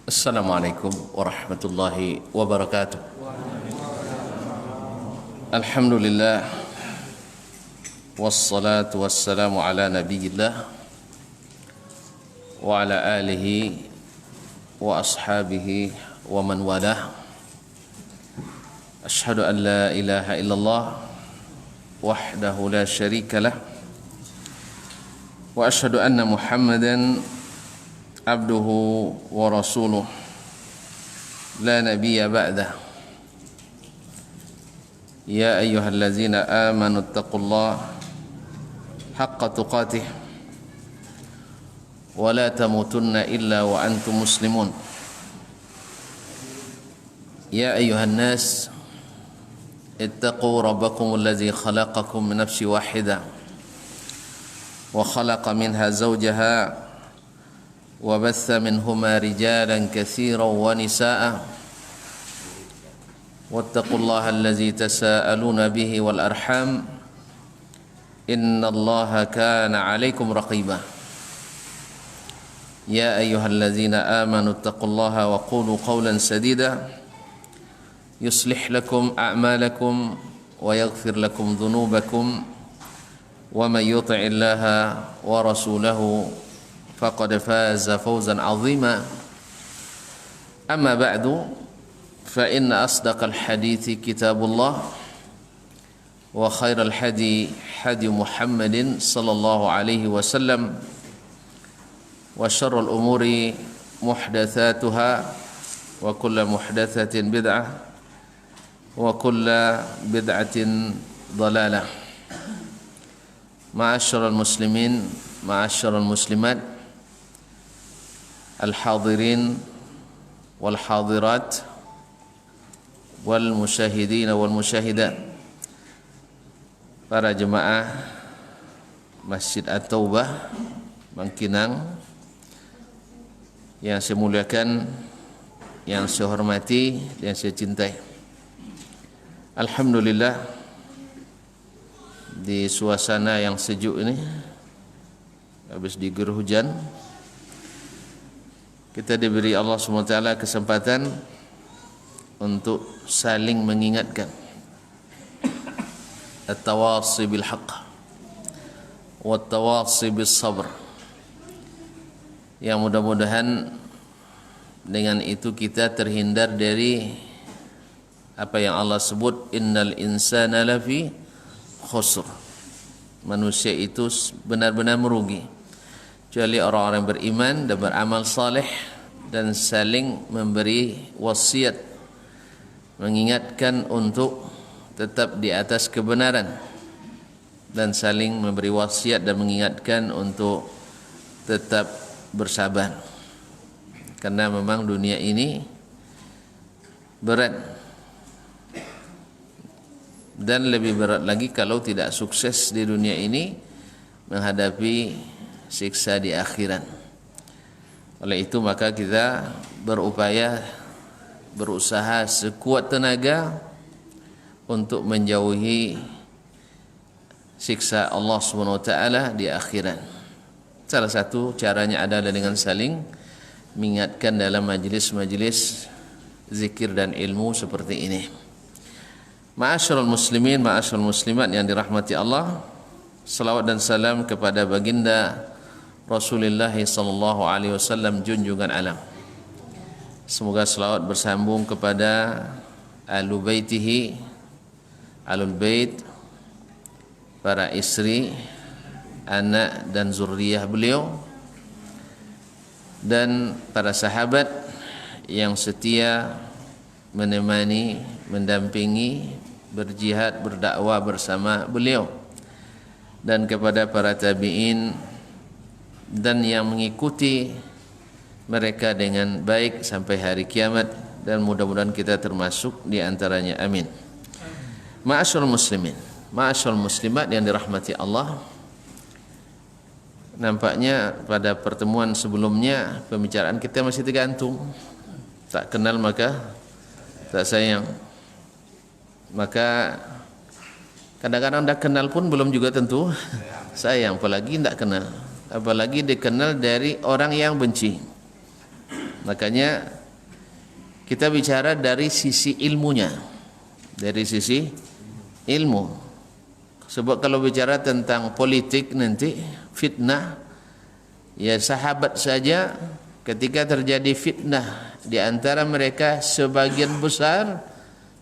Assalamualaikum warahmatullahi wabarakatuh. Alhamdulillah wassalatu wassalamu ala nabiyillah wa ala alihi wa ashabihi wa man walah. Ashhadu an la ilaha illallah wahdahu la syarika lah wa ashhadu anna Muhammadan abduhu wa rasuluh la nabiyya ba'dah. Ya ayyuhallazina amanu taqullaha haqqa tuqatih wa la tamutunna illa wa antum muslimun. Ya ayyuhan nas ittaqu rabbakum alladzi khalaqakum min nafsin wahidah wa khalaqa minha zawjaha وبث منهما رجالا كثيرا ونساء واتقوا الله الذي تساءلون به والأرحام إن الله كان عليكم رقيبا. يا أيها الذين آمنوا اتقوا الله وقولوا قولا سديدا يصلح لكم أعمالكم ويغفر لكم ذنوبكم ومن يطع الله ورسوله فقد فاز فوزا عظيما. أما بعد فإن أصدق الحديث كتاب الله وخير الحدي حدي محمد صلى الله عليه وسلم وشر الأمور محدثاتها وكل محدثة بدعة وكل بدعة ضلالة. معاشر المسلمين معاشر المسلمات al-hadirin wal hadirat wal musyahidin wal musyahidat, para jemaah Masjid At-Taubah Bangkinang yang saya muliakan, yang saya hormati, yang saya cintai. Alhamdulillah, di suasana yang sejuk ini, habis diguyur hujan, kita diberi Allah SWT kesempatan untuk saling mengingatkan, at-tawasi bil haqq wa at-tawasi bis sabr. Yang mudah-mudahan dengan itu kita terhindar dari apa yang Allah sebut, innal insana lafi khusr. Manusia itu benar-benar merugi, kecuali orang-orang beriman dan beramal saleh dan saling memberi wasiat, mengingatkan untuk tetap di atas kebenaran, dan saling memberi wasiat dan mengingatkan untuk tetap bersabar. Karena memang dunia ini berat, dan lebih berat lagi kalau tidak sukses di dunia ini menghadapi siksa di akhirat. Oleh itu maka kita berusaha sekuat tenaga untuk menjauhi siksa Allah SWT di akhirat. Salah satu caranya adalah dengan saling mengingatkan dalam majlis-majlis zikir dan ilmu seperti ini. Ma'asyiral muslimin, ma'asyiral muslimat yang dirahmati Allah, salawat dan salam kepada baginda Rasulullah sallallahu alaihi wasallam, junjungan alam. Semoga selawat bersambung kepada ahlu baitihi, ahlul bait, para istri, anak dan zuriyah beliau, dan para sahabat yang setia menemani, mendampingi, berjihad, berdakwah bersama beliau, dan kepada para tabi'in dan yang mengikuti mereka dengan baik sampai hari kiamat, dan mudah-mudahan kita termasuk di antaranya, amin. Ma'asyiral muslimin, ma'asyiral muslimat yang dirahmati Allah, nampaknya pada pertemuan sebelumnya pembicaraan kita masih tergantung, tak kenal maka tak sayang. Maka kadang-kadang dah kenal pun belum juga tentu sayang, apalagi tak kenal, apalagi dikenal dari orang yang benci. Makanya kita bicara dari sisi ilmunya, dari sisi ilmu. Sebab kalau bicara tentang politik nanti fitnah, ya sahabat saja ketika terjadi fitnah di antara mereka sebagian besar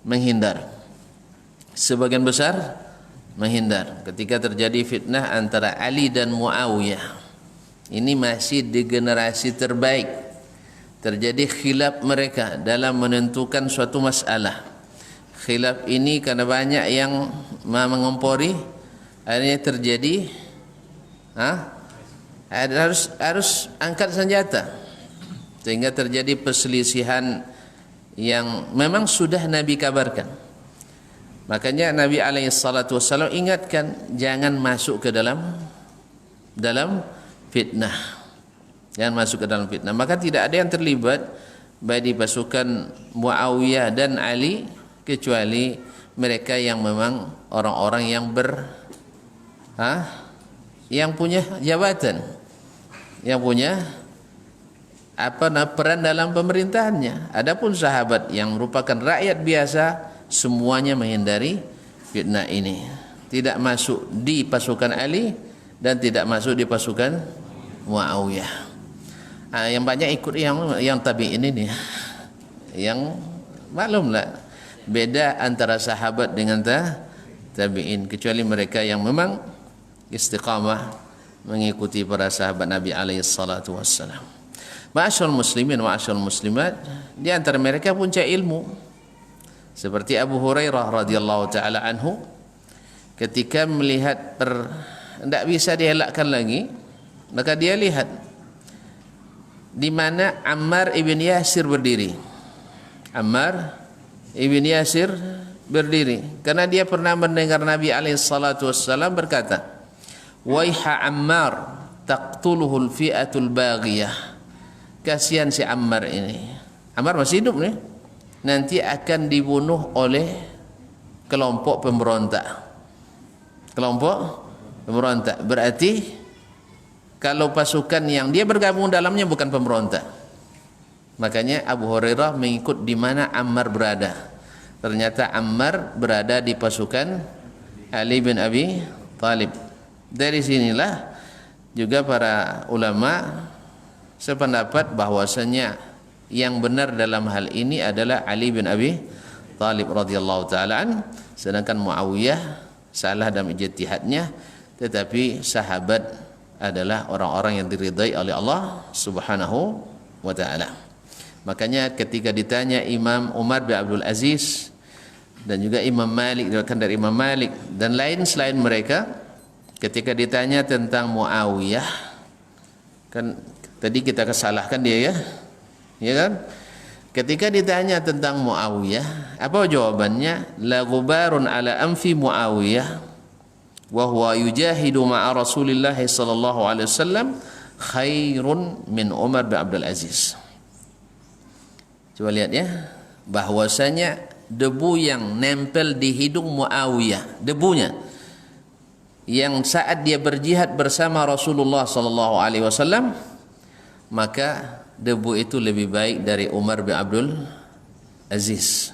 menghindar. Sebagian besar menghindar ketika terjadi fitnah antara Ali dan Muawiyah. Ini masih di generasi terbaik. Terjadi khilaf mereka dalam menentukan suatu masalah. Khilaf ini karena banyak yang mengompori, akhirnya terjadi harus angkat senjata, sehingga terjadi perselisihan yang memang sudah Nabi kabarkan. Makanya Nabi SAW ingatkan jangan masuk ke dalam fitnah, jangan masuk ke dalam fitnah. Maka tidak ada yang terlibat baik di pasukan Muawiyah dan Ali kecuali mereka yang memang orang-orang yang yang punya jabatan, yang punya peran dalam pemerintahannya. Adapun sahabat yang merupakan rakyat biasa, semuanya menghindari fitnah ini. Tidak masuk di pasukan Ali dan tidak masuk di pasukan Muawiyah. Yang banyak ikut yang tabi'in ini, yang maklumlah beda antara sahabat dengan tabi'in, kecuali mereka yang memang istiqamah mengikuti para sahabat Nabi alaihi salatu wassalam. Ma'asyarul muslimin wa ma'asyarul muslimat, di antara mereka puncak ilmu seperti Abu Hurairah radhiyallahu taala anhu, ketika melihat tidak bisa dielakkan lagi, maka dia lihat di mana Ammar ibn Yasir berdiri. Ammar ibn Yasir berdiri karena dia pernah mendengar Nabi alaihi salatu wassalam berkata, "Waiha Ammar taqtuluhul fi'atul baghiyah." Kasihan si Ammar ini. Ammar masih hidup nih. Nanti akan dibunuh oleh kelompok pemberontak. Kelompok pemberontak berarti kalau pasukan yang dia bergabung dalamnya bukan pemberontak. Makanya Abu Hurairah mengikut di mana Ammar berada. Ternyata Ammar berada di pasukan Ali bin Abi Thalib. Dari sinilah juga para ulama sependapat bahwasanya yang benar dalam hal ini adalah Ali bin Abi Thalib radhiyallahu taala an, sedangkan Muawiyah salah dalam ijtihadnya, tetapi sahabat adalah orang-orang yang diridai oleh Allah Subhanahu wa taala. Makanya ketika ditanya Imam Umar bin Abdul Aziz dan juga Imam Malik, diriwayatkan dari Imam Malik dan lain selain mereka, ketika ditanya tentang Muawiyah, kan tadi kita kesalahkan dia ya kan? Ketika ditanya tentang Muawiyah, apa jawabannya? La ghubarun ala anfi Muawiyah wa huwa yujahidu ma'a Rasulillah sallallahu alaihi wasallam khairun min Umar bin Abdul Aziz. Coba lihat ya, bahwasanya debu yang nempel di hidung Muawiyah, debunya yang saat dia berjihad bersama Rasulullah sallallahu alaihi wasallam, maka debu itu lebih baik dari Umar bin Abdul Aziz.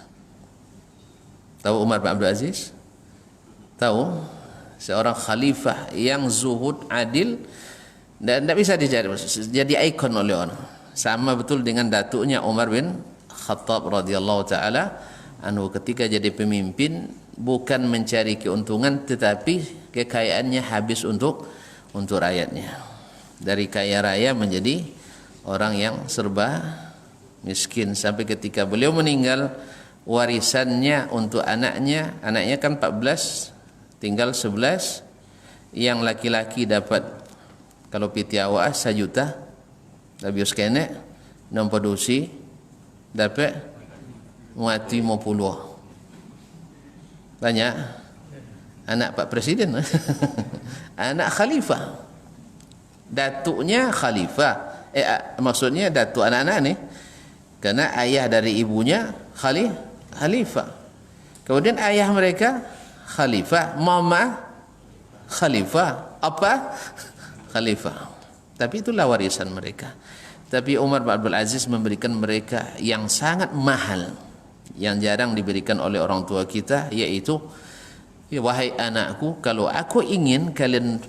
Tahu Umar bin Abdul Aziz? Tahu? Seorang khalifah yang zuhud, adil, dan tidak bisa dicari, jadi ikon oleh orang. Sama betul dengan datuknya Umar bin Khattab radhiyallahu taala anhu, ketika jadi pemimpin bukan mencari keuntungan, tetapi kekayaannya habis untuk rakyatnya. Dari kaya raya menjadi orang yang serba miskin, sampai ketika beliau meninggal warisannya untuk anaknya kan 14, tinggal 11, yang laki-laki dapat kalau piti awak 1 juta, tapi sekene nampak dosi dapat mati 50. Banyak anak Pak Presiden anak khalifah, datuknya khalifah, maksudnya datuk anak-anak nih, karena ayah dari ibunya khalifah, kemudian ayah mereka khalifah, mama khalifah, apa khalifah. Tapi itulah warisan mereka. Tapi Umar bin Abdul Aziz memberikan mereka yang sangat mahal, yang jarang diberikan oleh orang tua kita, yaitu, ya, wahai anakku, kalau aku ingin kalian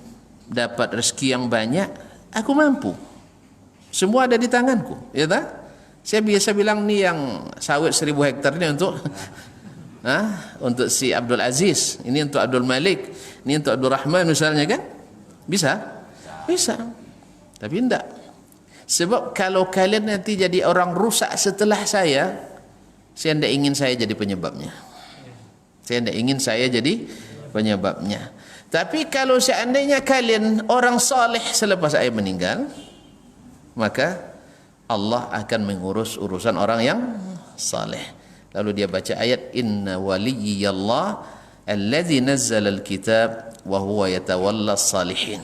dapat rezeki yang banyak, aku mampu. Semua ada di tanganku, ya tak? Saya biasa bilang nih yang sawit 1000 hektar ini untuk untuk si Abdul Aziz, ini untuk Abdul Malik, ini untuk Abdul Rahman misalnya, kan? Bisa? Bisa. Tapi enggak. Sebab kalau kalian nanti jadi orang rusak setelah saya tidak ingin saya jadi penyebabnya. Saya tidak ingin saya jadi penyebabnya. Tapi kalau seandainya kalian orang saleh selepas saya meninggal, maka Allah akan mengurus urusan orang yang saleh. Lalu dia baca ayat, inna waliyallah alladzi nazzala alkitab wa huwa yatawalla salihin.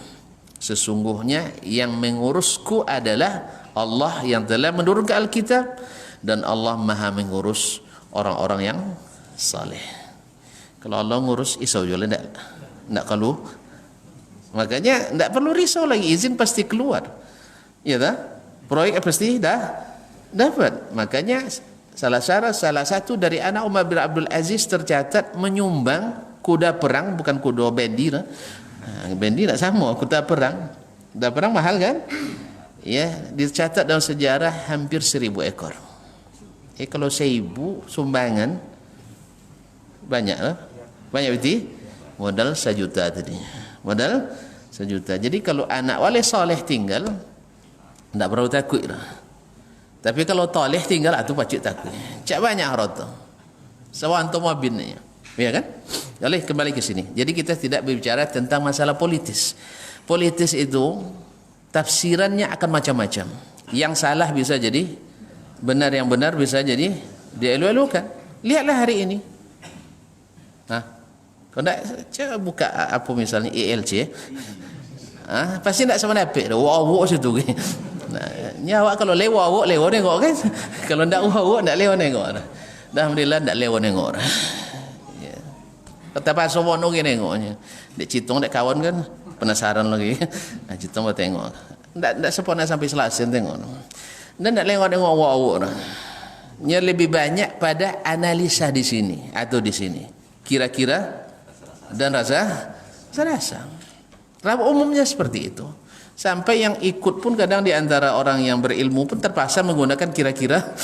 Sesungguhnya yang mengurusku adalah Allah yang telah menurunkan Alkitab, dan Allah maha mengurus orang-orang yang saleh. Kalau Allah ngurus, isau juga tidak kalau. Makanya tidak perlu risau lagi, izin pasti keluar. Ya tak? Proyek pasti dah dapat. Makanya salah satu dari anak Umar bin Abdul Aziz tercatat menyumbang kuda perang, bukan kuda bendi. Bendi tak sama, kuda perang. Kuda perang mahal kan? Ya, dicatat dalam sejarah hampir 1000 ekor. Kalau 1000 sumbangan banyak lah. Banyak betul? Modal 1 juta tadi. Modal 1 juta. Jadi kalau anak wali soleh tinggal, tidak perlu takut lah. Tapi kalau toleh tinggal, itu pacik takut. Cak banyak harta. Sewan tu mabinnya. Ya kan? Oleh kembali ke sini. Jadi kita tidak berbicara tentang masalah politis. Politis itu tafsirannya akan macam-macam. Yang salah bisa jadi benar, yang benar bisa jadi dielu-elukan. Lihatlah hari ini. Kalau tidak, coba buka apa misalnya ELC. Pasti tidak sama dapat. Wawak situ. Nyawa kalau lewa nengok kan. Kalau tidak wawak tidak lewa nengok. Alhamdulillah tidak lewa nengok. Kata pasal wono ke nengoknya. Dek citung dek kawan kan penasaran lagi. Citung mau tengok. Ndak sempurna sampai Selasa tengok. Dan ndak nengok wawak. Nya lebih banyak pada analisa di sini atau di sini. Kira-kira dan rasa. Umumnya seperti itu. Sampai yang ikut pun kadang di antara orang yang berilmu pun terpaksa menggunakan kira-kira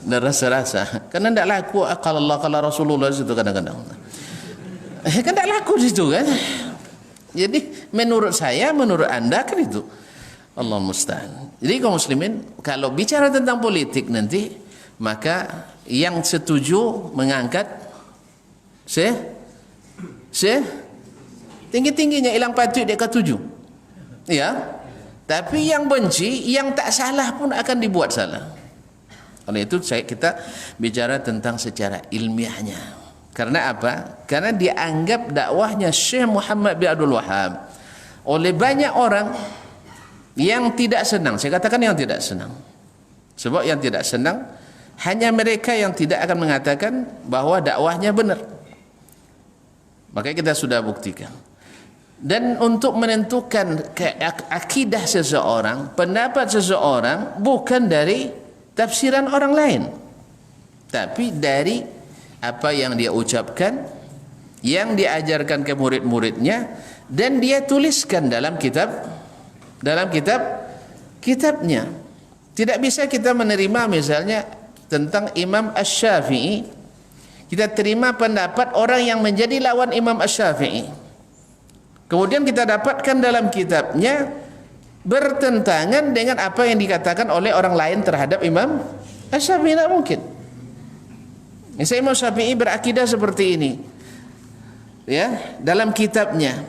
dan rasa-rasa. Karena tidak laku akal Allah, akal Rasulullah itu kadang-kadang. Kan tidak laku di situ kan. Jadi menurut saya, menurut anda kan itu. Allah musta'an. Jadi kaum muslimin, kalau bicara tentang politik nanti, maka yang setuju mengangkat tinggi-tingginya hilang patut dia ketujuh. Ya. Tapi yang benci, yang tak salah pun akan dibuat salah. Oleh itu kita bicara tentang secara ilmiahnya. Karena apa? Karena dianggap dakwahnya Syekh Muhammad bin Abdul Wahhab oleh banyak orang yang tidak senang. Saya katakan yang tidak senang. Sebab yang tidak senang hanya mereka yang tidak akan mengatakan bahwa dakwahnya benar. Makanya kita sudah buktikan. Dan untuk menentukan akidah seseorang, pendapat seseorang bukan dari tafsiran orang lain, tapi dari apa yang dia ucapkan, yang diajarkan ke murid-muridnya, dan dia tuliskan dalam kitabnya. Tidak bisa kita menerima misalnya tentang Imam Asy-Syafi'i, kita terima pendapat orang yang menjadi lawan Imam Asy-Syafi'i, kemudian kita dapatkan dalam kitabnya bertentangan dengan apa yang dikatakan oleh orang lain terhadap Imam Asy-Syafi'i. Tidak mungkin. Misalnya Imam Syafi'i berakidah seperti ini, ya, dalam kitabnya.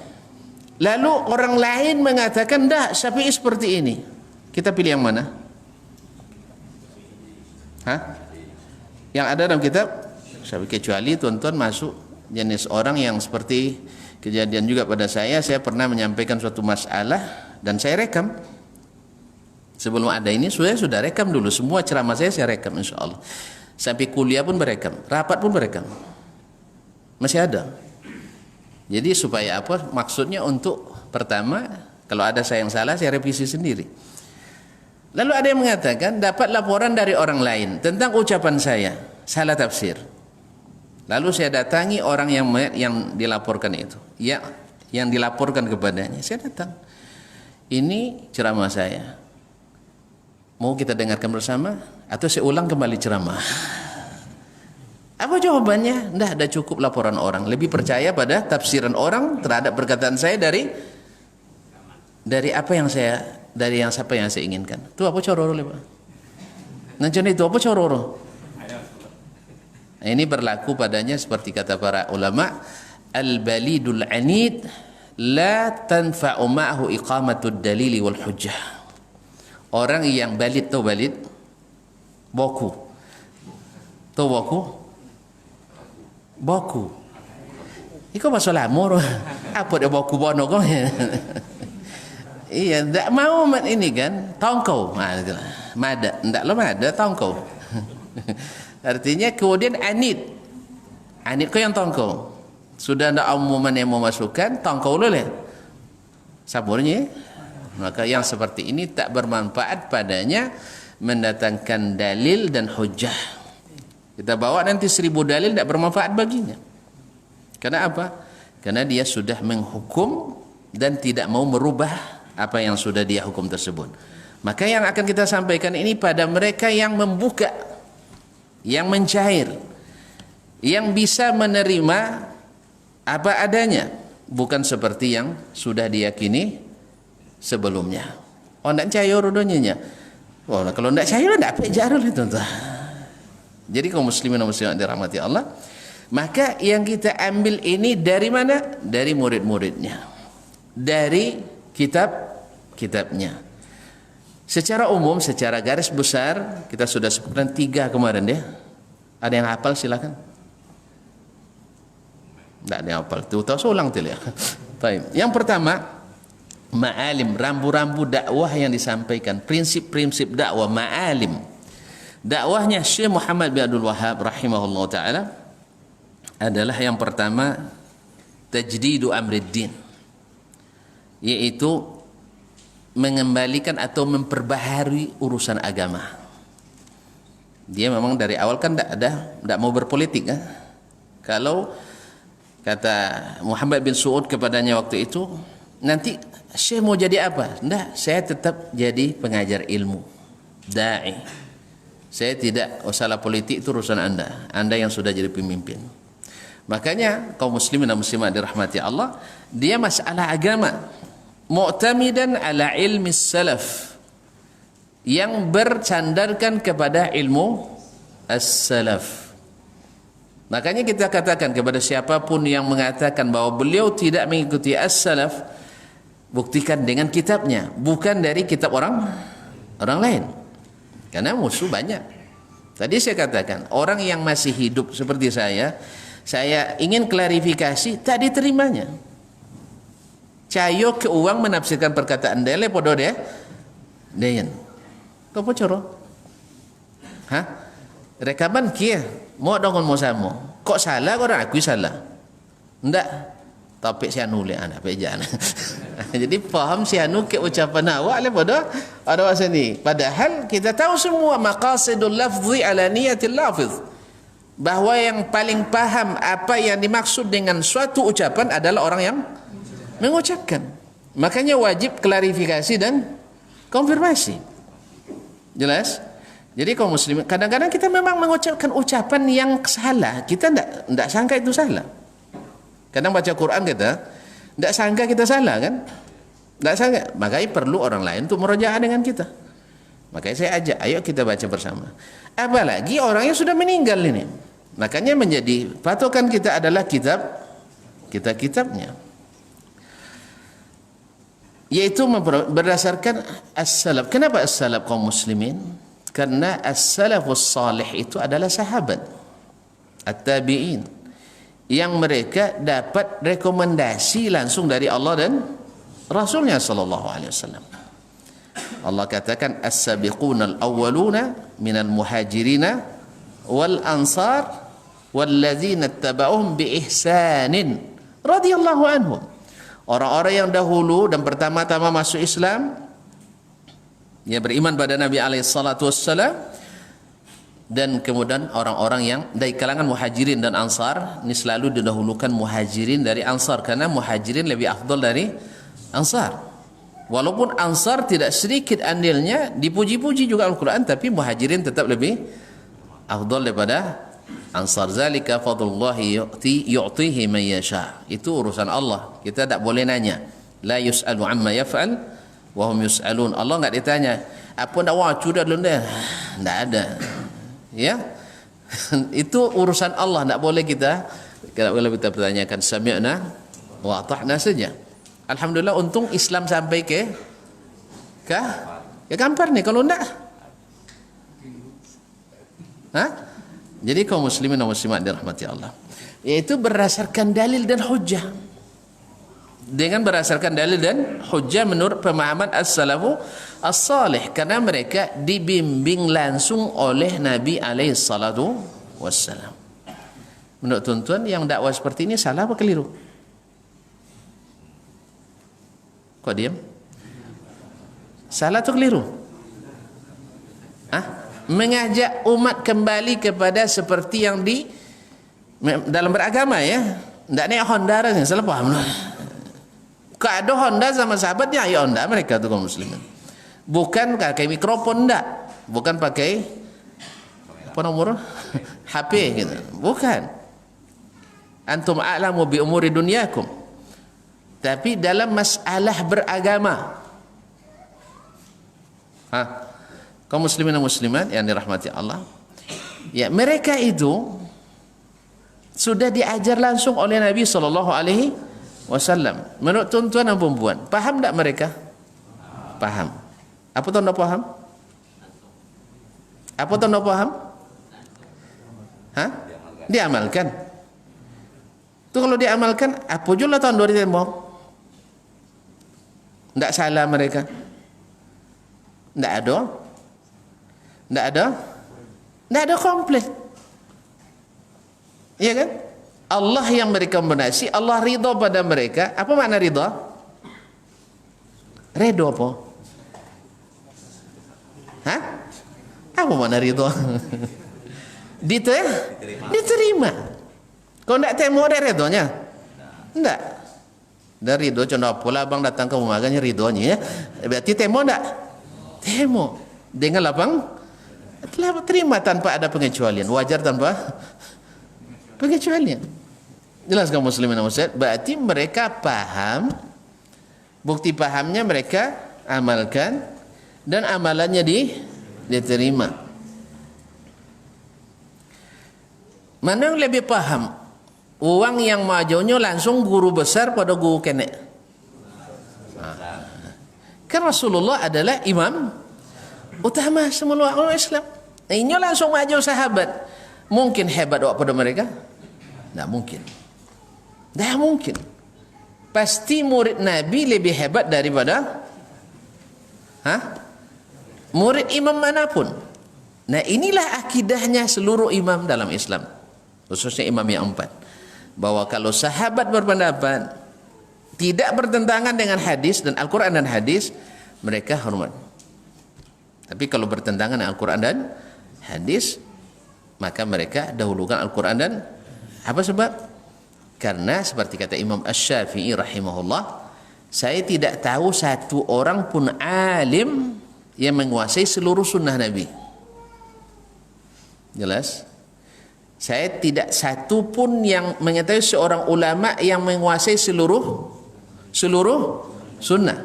Lalu orang lain mengatakan dah Syafi'i seperti ini. Kita pilih yang mana? Yang ada dalam kitab Syafi'i. Kecuali tuan-tuan masuk jenis orang yang seperti kejadian juga pada saya pernah menyampaikan suatu masalah dan saya rekam. Sebelum ada ini saya sudah rekam dulu semua ceramah saya rekam insyaallah. Sampai kuliah pun berekam, rapat pun berekam. Masih ada. Jadi supaya apa? Maksudnya untuk pertama, kalau ada saya yang salah saya revisi sendiri. Lalu ada yang mengatakan dapat laporan dari orang lain tentang ucapan saya, salah tafsir. Lalu saya datangi orang yang dilaporkan itu, ya, yang dilaporkan kepadanya. Saya datang. Ini ceramah saya. Mau kita dengarkan bersama atau saya ulang kembali ceramah? Apa jawabannya? Nggak ada, cukup laporan orang. Lebih percaya pada tafsiran orang terhadap perkataan saya dari apa yang saya, dari yang siapa yang saya inginkan. Itu apa cororo Pak? Nanti itu apa cororo? Ini berlaku padanya seperti kata para ulama, al-balidul anid la tanfa'u ma'ahu iqamatud dalili wal hujjah. Orang yang balid, tahu balid? Boku. Tahu boku? Boku. Iko masalah moro. Apa dia boku bono kok? Iya, ndak mau ini kan, tongkau. Mada, ndak lo mada tongkau. Artinya kemudian anid. Anid kau yang tongkau. Sudah ndak umuman yang mau masukkan, tongkau lo le. Saburnya. Maka yang seperti ini tak bermanfaat padanya mendatangkan dalil dan hujjah. Kita bawa nanti 1000 dalil tidak bermanfaat baginya. Karena apa? Karena dia sudah menghukum dan tidak mau merubah apa yang sudah dia hukum tersebut. Maka yang akan kita sampaikan ini pada mereka yang membuka, yang mencair, yang bisa menerima apa adanya, bukan seperti yang sudah diyakini sebelumnya. Oh, tidak cair rodonyanya. Oh, kalau tidak cair, tidak apa jarul itu. Jadi kaum muslimin dan muslimat dirahmati Allah, maka yang kita ambil ini dari mana? Dari murid-muridnya, dari kitab-kitabnya. Secara umum, secara garis besar kita sudah sebutkan 3 kemarin deh. Ada yang hafal silakan. Tidak ada yang hafal. Tuh tahu ulang tuh ya. Baik. Yang pertama, ma'alim, rambu-rambu dakwah yang disampaikan, prinsip-prinsip dakwah, ma'alim. Dakwahnya Syekh Muhammad bin Abdul Wahhab rahimahullah ta'ala adalah yang pertama tajdidu amriddin, yaitu mengembalikan atau memperbaharui urusan agama. Dia memang dari awal kan tidak mau berpolitik kan? Kalau kata Muhammad bin Su'ud kepadanya waktu itu, nanti Syekh mau jadi apa? Tidak, saya tetap jadi pengajar ilmu, da'i. Saya tidak, salah politik itu urusan Anda yang sudah jadi pemimpin. Makanya kaum muslimin dan muslimat dirahmati Allah, dia masalah agama mu'tamidan ala ilmi salaf, yang bersandarkan kepada ilmu as-salaf. Makanya kita katakan kepada siapapun yang mengatakan bahwa beliau tidak mengikuti as-salaf, buktikan dengan kitabnya, bukan dari kitab orang lain. Karena musuh banyak. Tadi saya katakan, orang yang masih hidup seperti saya ingin klarifikasi, tak diterimanya. Cayo ke uang menafsirkan perkataan dele podo deh. Deyan. Kau pocoro? Hah? Rekaman kia, mau dongon mau samo. Kok salah orang aku salah? Ndak. Topik si anu le anak pejan. Jadi paham si anu ke ucapan awak le pada ada masa ni. Padahal kita tahu semua maqasidul lafzi ala niyatil lafz. Bahwa yang paling paham apa yang dimaksud dengan suatu ucapan adalah orang yang mengucapkan. Makanya wajib klarifikasi dan konfirmasi. Jelas? Jadi kaum muslimin, kadang-kadang kita memang mengucapkan ucapan yang salah, kita tidak sangka itu salah. Kadang baca Quran kita tidak sangka kita salah kan? Tidak sangka. Makanya perlu orang lain untuk merajaah dengan kita. Makanya saya ajak, ayo kita baca bersama. Apalagi orang yang sudah meninggal ini. Makanya menjadi patokan kita adalah kitabnya. Yaitu berdasarkan as-salaf. Kenapa as-salaf kaum muslimin? Karena as-salafus salih itu adalah sahabat, at-tabi'in, yang mereka dapat rekomendasi langsung dari Allah dan Rasulnya sallallahu alaihi wasallam. Allah katakan as-sabiquna al-awwaluna minal muhajirina wal ansar walladzina ittaba'uhum bi ihsanin radhiyallahu anhum. Orang-orang yang dahulu dan pertama-tama masuk Islam Ya, beriman pada Nabi alaihi salatu wassalam, dan kemudian orang-orang yang dari kalangan muhajirin dan ansar, ini selalu didahulukan muhajirin dari ansar karena muhajirin lebih afdal dari ansar. Walaupun ansar tidak sedikit andilnya, dipuji-puji juga Al-Quran, tapi muhajirin tetap lebih afdal daripada ansar. Zalika fadlullahi yu'tihi man yasha. Itu urusan Allah, kita tak boleh nanya. La yus'alu amma yaf'al wa hum yus'alun. Allah enggak ditanya apa ndak wacu dah dulu dah, enggak ada, ya. Itu urusan Allah, enggak boleh kita pertanyakan. Sami'na wa ata'na saja. Alhamdulillah, untung Islam sampai ke Kampar nih, kalau enggak. Jadi kaum muslimin dan muslimat dirahmati Allah, yaitu berdasarkan dalil dan hujjah. Dengan berdasarkan dalil dan hujjah menurut pemahaman as-salafu as-salih, karena mereka dibimbing langsung oleh Nabi alaihi salatu wassalam. Menurut tuan-tuan, yang dakwah seperti ini salah apa keliru? Kok diam? Salah atau keliru? Mengajak umat kembali kepada seperti yang dalam beragama, ya. Tidak naik Honda rasanya, salah paham. Kalau ada Honda sama sahabatnya, ya Honda mereka tu kaum muslimin. Bukan pakai mikrofon, tidak. Bukan pakai apa nomor HP gitu. Bukan. Antum a'lamu bi umuri dunyakum. Tapi dalam masalah beragama, kaum muslimin dan muslimat yang dirahmati Allah, ya, mereka itu sudah diajar langsung oleh Nabi sallallahu alaihi wasallam. Menurut tuan-tuan dan puan-puan, paham tak mereka? Paham. Apa tuan tak paham? Apa tuan tak paham? Diamalkan. Tu kalau diamalkan, apa jual tahun 2000? Tak salah mereka. Tak ada komplain. Iya kan? Allah yang merekomendasi, Allah ridha pada mereka. Apa makna ridha? Ridha apa? Apa makna ridha? Diterima. Kau tak temu ada ridhonya? Tak. Dari ridho, contoh pula abang datang ke rumah agaknya ridhonya, ya. Berarti temu tak? Temu. Dengan lapang telah terima tanpa ada pengecualian, wajar tanpa pengecualian. Jelas kaum muslimin dan muslimat? Berarti mereka paham, bukti pahamnya mereka amalkan, dan amalannya diterima. Mana yang lebih paham? Uang yang majunya langsung guru besar pada guru kenek. Kan Rasulullah adalah imam utama semua orang Islam. Ini langsung maju sahabat. Mungkin hebat pada mereka? Tidak mungkin. Tidak mungkin. Pasti murid Nabi lebih hebat daripada murid imam manapun. Nah, inilah akidahnya seluruh imam dalam Islam, khususnya imam yang 4. Bahwa kalau sahabat berpendapat tidak bertentangan dengan hadis dan Al-Quran dan hadis, mereka hormat. Tapi kalau bertentangan dengan Al-Quran dan hadis, maka mereka dahulukan Al-Quran dan apa sebab? Karena seperti kata Imam Asy-Syafi'i rahimahullah, saya tidak tahu satu orang pun alim yang menguasai seluruh sunnah Nabi. Jelas? Saya tidak satu pun yang mengetahui seorang ulama yang menguasai seluruh sunnah.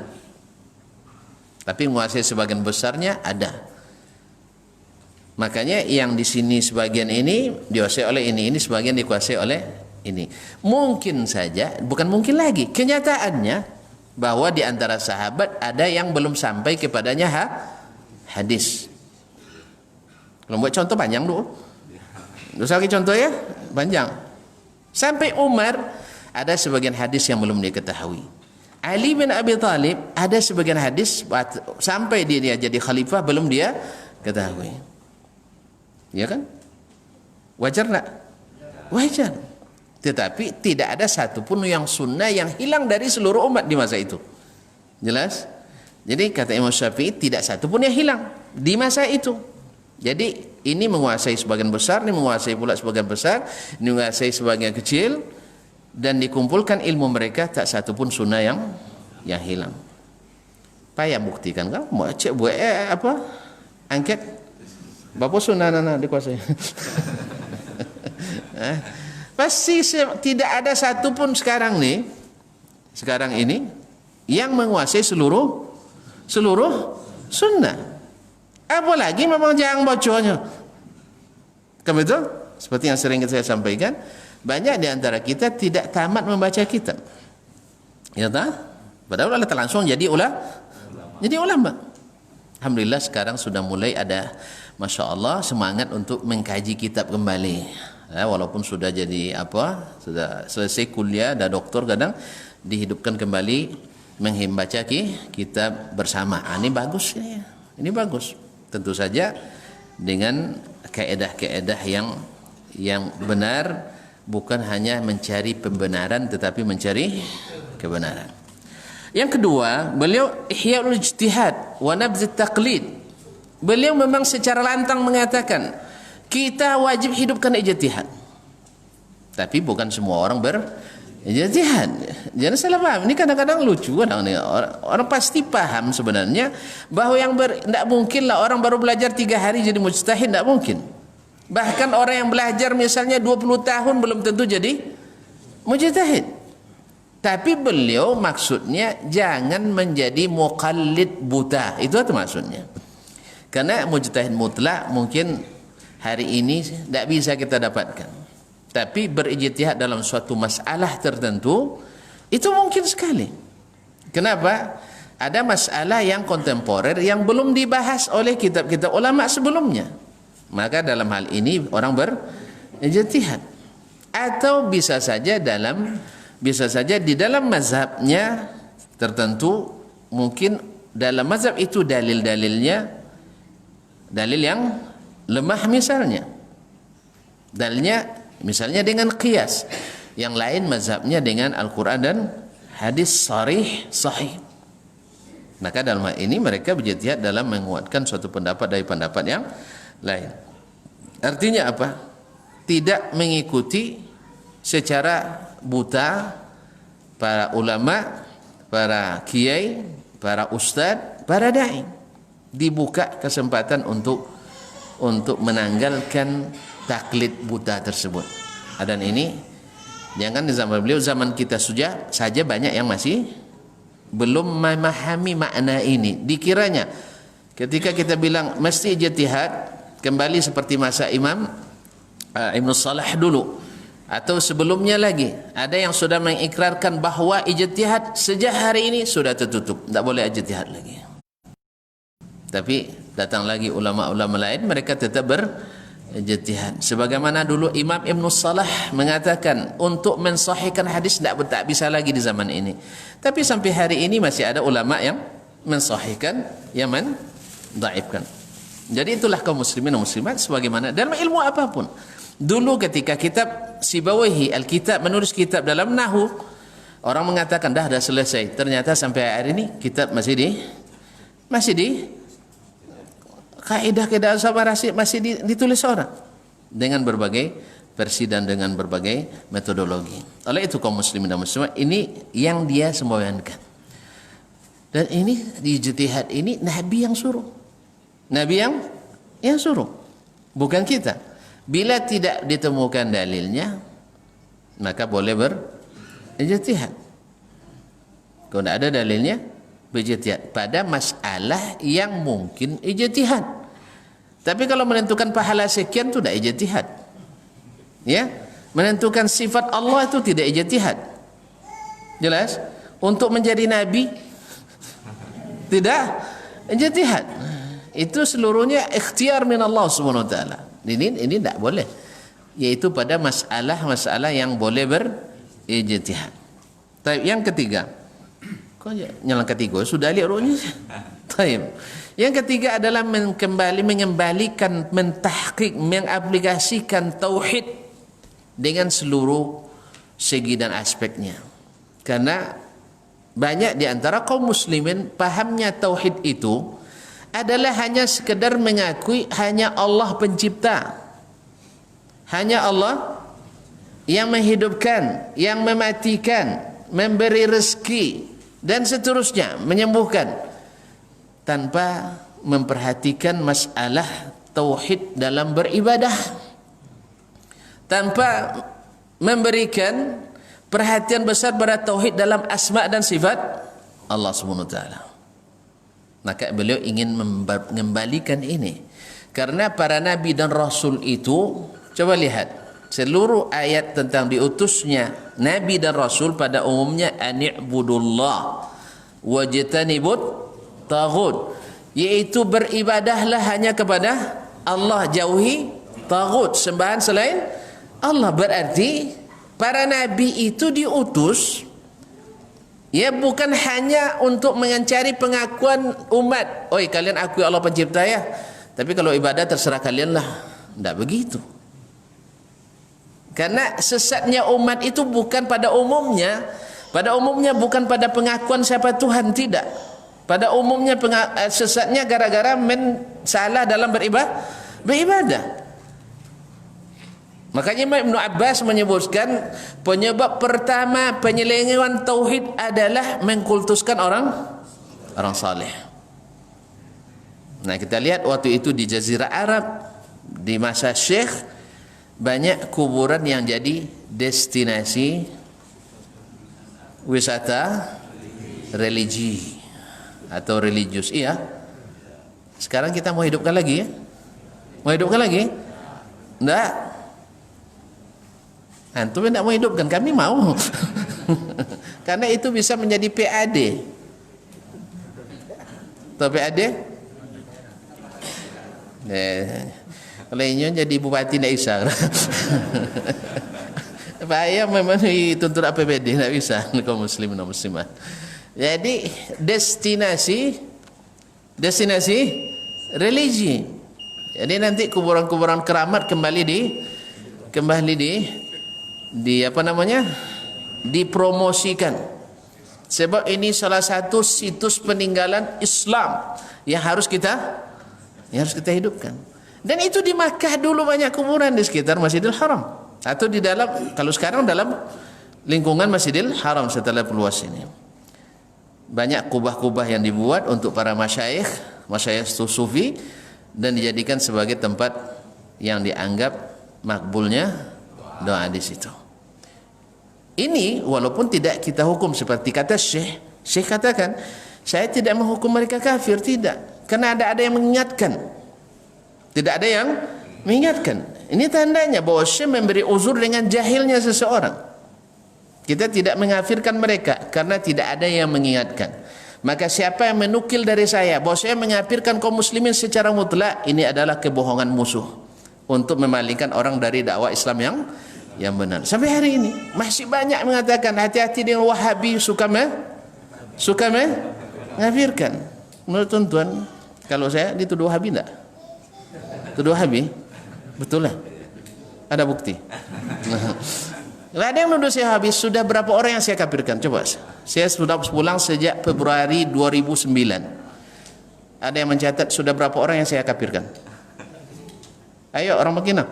Tapi menguasai sebagian besarnya ada. Makanya yang di sini sebagian ini dikuasai oleh ini sebagian dikuasai oleh ini. Mungkin saja, bukan mungkin lagi, kenyataannya bahwa di antara sahabat ada yang belum sampai kepadanya hadis. Kalau buat contoh panjang dulu. Dosa lagi contoh ya, panjang. Sampai Umar ada sebagian hadis yang belum diketahui. Ali bin Abi Thalib ada sebagian hadis sampai dia jadi khalifah belum dia ketahui. Ya kan? Wajar tak? Wajar. Tetapi tidak ada satupun yang sunnah yang hilang dari seluruh umat di masa itu. Jelas? Jadi kata Imam Syafi'i tidak satu pun yang hilang di masa itu. Jadi ini menguasai sebagian besar, ini menguasai pula sebagian besar, ini menguasai sebagian kecil, dan dikumpulkan ilmu mereka tak satu pun sunnah yang hilang. Payah buktikan kan? Mau cek buat apa? Angket berapa sunnah nana dikuasai? Pasti tidak ada satu pun sekarang ini yang menguasai seluruh sunnah. Apalagi memang jangan bocornya. Kan betul? Seperti yang sering saya sampaikan, banyak di antara kita tidak tamat membaca kitab. Ya tak? Padahal Allah langsung jadi ulama. Alhamdulillah sekarang sudah mulai ada, Masya Allah, semangat untuk mengkaji kitab kembali. Walaupun sudah jadi sudah selesai kuliah, dah doktor, kadang dihidupkan kembali membaca kitab bersama. Ini bagus ya. Ini bagus. Tentu saja dengan kaedah-kaedah yang benar, bukan hanya mencari pembenaran tetapi mencari kebenaran. Yang kedua, beliau ihya'ul ijtihad wa nabz taqlid. Beliau memang secara lantang mengatakan kita wajib hidupkan ijtihad. Tapi bukan semua orang berijtihad. Jangan salah paham. Ini kadang-kadang lucu orang pasti paham sebenarnya bahwa tidak mungkinlah orang baru belajar 3 hari jadi mujtahid, tidak mungkin. Bahkan orang yang belajar misalnya 20 tahun belum tentu jadi mujtahid. Tapi beliau maksudnya jangan menjadi muqallid buta. Itu apa maksudnya? Karena mujtahid mutlak mungkin hari ini tidak bisa kita dapatkan. Tapi berijtihad dalam suatu masalah tertentu itu mungkin sekali. Kenapa? Ada masalah yang kontemporer yang belum dibahas oleh kitab-kitab ulama sebelumnya. Maka dalam hal ini orang berijtihad. Atau bisa saja di dalam mazhabnya tertentu, mungkin dalam mazhab itu dalil-dalilnya dalil yang lemah dalilnya misalnya dengan qiyas, yang lain mazhabnya dengan Al-Quran dan hadis sahih. Maka dalam hal ini mereka berijtihad dalam menguatkan suatu pendapat dari pendapat yang lain. Artinya apa? Tidak mengikuti secara buta para ulama, para kiai, para ustadz, para dai. Dibuka kesempatan untuk menanggalkan taklid buta tersebut. Dan ini jangan di zaman beliau, zaman kita saja banyak yang masih belum memahami makna ini. Dikiranya ketika kita bilang mesti ijtihad, kembali seperti masa Imam Ibn Salah dulu atau sebelumnya lagi, ada yang sudah mengikrarkan bahwa ijtihad sejak hari ini sudah tertutup, tidak boleh ijtihad lagi. Tapi datang lagi ulama-ulama lain, mereka tetap berijtihad. Sebagaimana dulu Imam Ibn Salah mengatakan untuk mensahihkan hadis tak bisa lagi di zaman ini. Tapi sampai hari ini masih ada ulama yang mensahihkan, yang mendaifkan. Jadi itulah kaum muslimin dan muslimat sebagaimana dalam ilmu apapun. Dulu ketika kitab Sibawahi Al-Kitab menulis kitab dalam Nahu, orang mengatakan dah selesai. Ternyata sampai hari ini kitab masih di kaidah-kaidah sabarasi masih ditulis orang dengan berbagai versi dan dengan berbagai metodologi. Oleh itu kaum muslimin dan muslimat, ini yang dia semboyankan. Dan ini di ijtihad ini Nabi yang suruh. Nabi yang suruh, bukan kita. Bila tidak ditemukan dalilnya, maka boleh berijtihad. Kalau tidak ada dalilnya, berijtihad pada masalah yang mungkin ijtihad. Tapi kalau menentukan pahala sekian itu tidak ijtihad. Ya, menentukan sifat Allah itu tidak ijtihad. Jelas? Untuk menjadi nabi tidak ijtihad. Itu seluruhnya ikhtiar min Allah Subhanahu wa taala. Ini tidak boleh. Yaitu pada masalah-masalah yang boleh berijtihad. Tapi yang ketiga, kok nyala ketiga sudah lihat rohnya. Baik. Yang ketiga adalah mengembalikan, mentahqiq, mengaplikasikan tauhid dengan seluruh segi dan aspeknya. Karena Banyak di antara kaum muslimin pahamnya tauhid itu adalah hanya sekedar mengakui hanya Allah pencipta. Hanya Allah yang menghidupkan, yang mematikan, memberi rezeki dan seterusnya, menyembuhkan, tanpa memperhatikan masalah tauhid dalam beribadah, tanpa memberikan perhatian besar pada tauhid dalam asma dan sifat Allah Subhanahu wa taala. Maka beliau ingin mengembalikan ini, karena para nabi dan rasul itu, coba lihat seluruh ayat tentang diutusnya nabi dan rasul pada umumnya ani'budullah wajtanibut taghut, yaitu beribadahlah hanya kepada Allah, jauhi taghut, sembahan selain Allah. Berarti para nabi itu diutus ya bukan hanya untuk mencari pengakuan umat, oi kalian akui Allah pencipta ya, tapi kalau ibadah terserah kalian lah. Tidak begitu. Karena sesatnya umat itu bukan pada umumnya bukan pada pengakuan siapa Tuhan, tidak. Pada umumnya sesatnya gara-gara salah dalam beribadah. Makanya Ibnu Abbas menyebutkan penyebab pertama penyelewengan tauhid adalah mengkultuskan orang saleh. Nah, kita lihat waktu itu di Jazirah Arab di masa Syekh, banyak kuburan yang jadi destinasi wisata religi atau religius. Iya. Sekarang kita mau hidupkan lagi ya? Mau hidupkan lagi? Enggak. Antum tidak mau hidupkan, kami mau. Karena itu bisa menjadi PAD. Tahu PAD? Kalau ini jadi bupati tidak bisa. Bahaya memang dituntut APBD, tidak bisa kaum muslimin dan muslimat. Jadi destinasi religi. Jadi nanti kuburan-kuburan keramat kembali di apa namanya? Dipromosikan. Sebab ini salah satu situs peninggalan Islam yang harus kita hidupkan. Dan itu di Makkah dulu banyak kuburan di sekitar Masjidil Haram, atau di dalam, kalau sekarang dalam lingkungan Masjidil Haram setelah perluas ini. Banyak kubah-kubah yang dibuat untuk para masyayikh sufi dan dijadikan sebagai tempat yang dianggap makbulnya doa di situ. Ini walaupun tidak kita hukum seperti kata Syekh katakan, saya tidak menghukum mereka kafir, tidak. Karena ada yang mengingatkan. Tidak ada yang mengingatkan. Ini tandanya bahwa Syekh memberi uzur dengan jahilnya seseorang. Kita tidak mengafirkan mereka karena tidak ada yang mengingatkan. Maka siapa yang menukil dari saya bahwa saya mengafirkan kaum muslimin secara mutlak, ini adalah kebohongan musuh untuk memalingkan orang dari dakwah Islam yang benar. Sampai hari ini masih banyak mengatakan hati-hati dengan Wahabi, suka mengafirkan. Menurut tuan-tuan, kalau saya dituduh Wahabi enggak? Tuduh Wahabi? Betul lah. Ada bukti. Nah, ada yang menuduh saya Wahabi. Sudah berapa orang yang saya kafirkan? Coba. Saya sudah pulang sejak Februari 2009. Ada yang mencatat sudah berapa orang yang saya kafirkan? Ayo orang Madinah.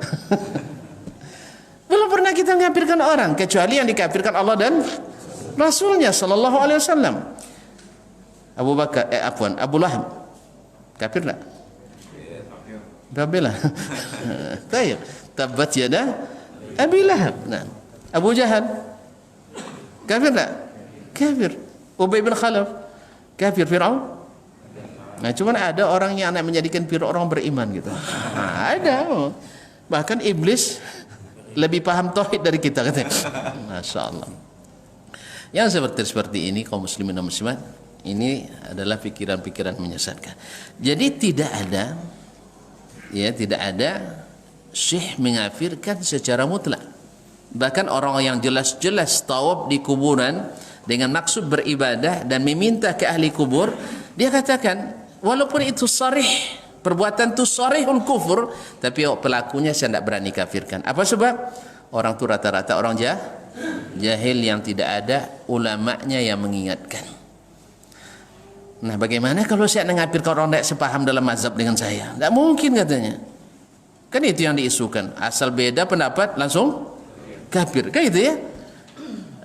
Belum pernah kita mengkafirkan orang kecuali yang dikafirkan Allah dan Rasulnya sallallahu alaihi wasallam. Abu Lahab kafir enggak? Babelah. Baik. Tabbat yada Abi Lahab. Nah, Abu Jahal kafir tak? Kafir. Ubay bin Khalaf kafir. Fir'aun. Nah, cuman ada orang yang nak menjadikan Fir'aun orang beriman gitu. Nah, ada. Bahkan iblis lebih paham tauhid dari kita katanya. Masya Allah. Yang seperti ini kaum muslimin dan muslimat, ini adalah pikiran-pikiran menyesatkan. Jadi tidak ada syekh mengafirkan secara mutlak. Bahkan orang yang jelas-jelas tawaf di kuburan dengan maksud beribadah dan meminta ke ahli kubur, dia katakan walaupun itu sarih, perbuatan itu sarihul kufur, tapi pelakunya saya tidak berani kafirkan. Apa sebab? Orang itu rata-rata orang jahil yang tidak ada ulamanya yang mengingatkan. Nah, bagaimana kalau saya mengapirkan orang tidak sepaham dalam mazhab dengan saya? Tidak mungkin katanya. Kan itu yang diisukan. Asal beda pendapat langsung kafir. Kan itu ya?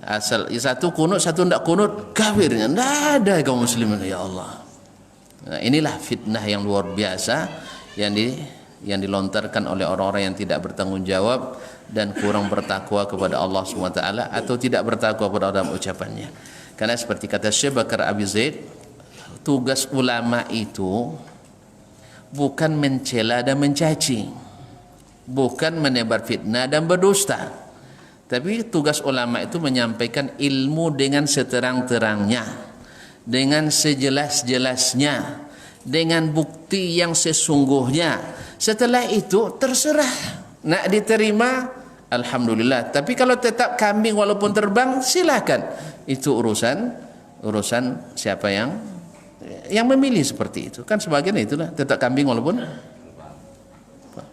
Asal satu kunut, satu tidak kunut, kafirnya. Tidak ada kaum muslimin, ya Allah. Nah, inilah fitnah yang luar biasa yang dilontarkan oleh orang-orang yang tidak bertanggung jawab dan kurang bertakwa kepada Allah SWT atau tidak bertakwa kepada dalam ucapannya. Karena seperti kata Syekh Bakar Abi Zaid, tugas ulama itu bukan mencela dan mencaci, bukan menebar fitnah dan berdusta, tapi tugas ulama itu menyampaikan ilmu dengan seterang-terangnya, dengan sejelas-jelasnya, dengan bukti yang sesungguhnya. Setelah itu terserah nak diterima, alhamdulillah. Tapi kalau tetap kambing walaupun terbang, silakan. Itu urusan siapa yang memilih seperti itu. Kan sebagian itulah tetap kambing walaupun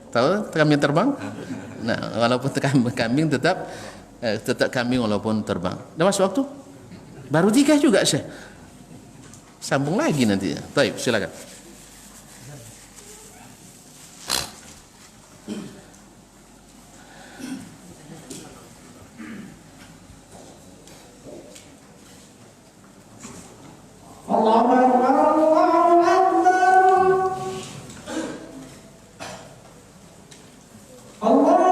tahu kambing terbang. Nah, walaupun kambing tetap kambing walaupun terbang. Dah masuk waktu? Baru 3 juga Syekh. Sambung lagi nanti. Baik, silakan. Allahu Akbar, Allahu Akbar. Allahu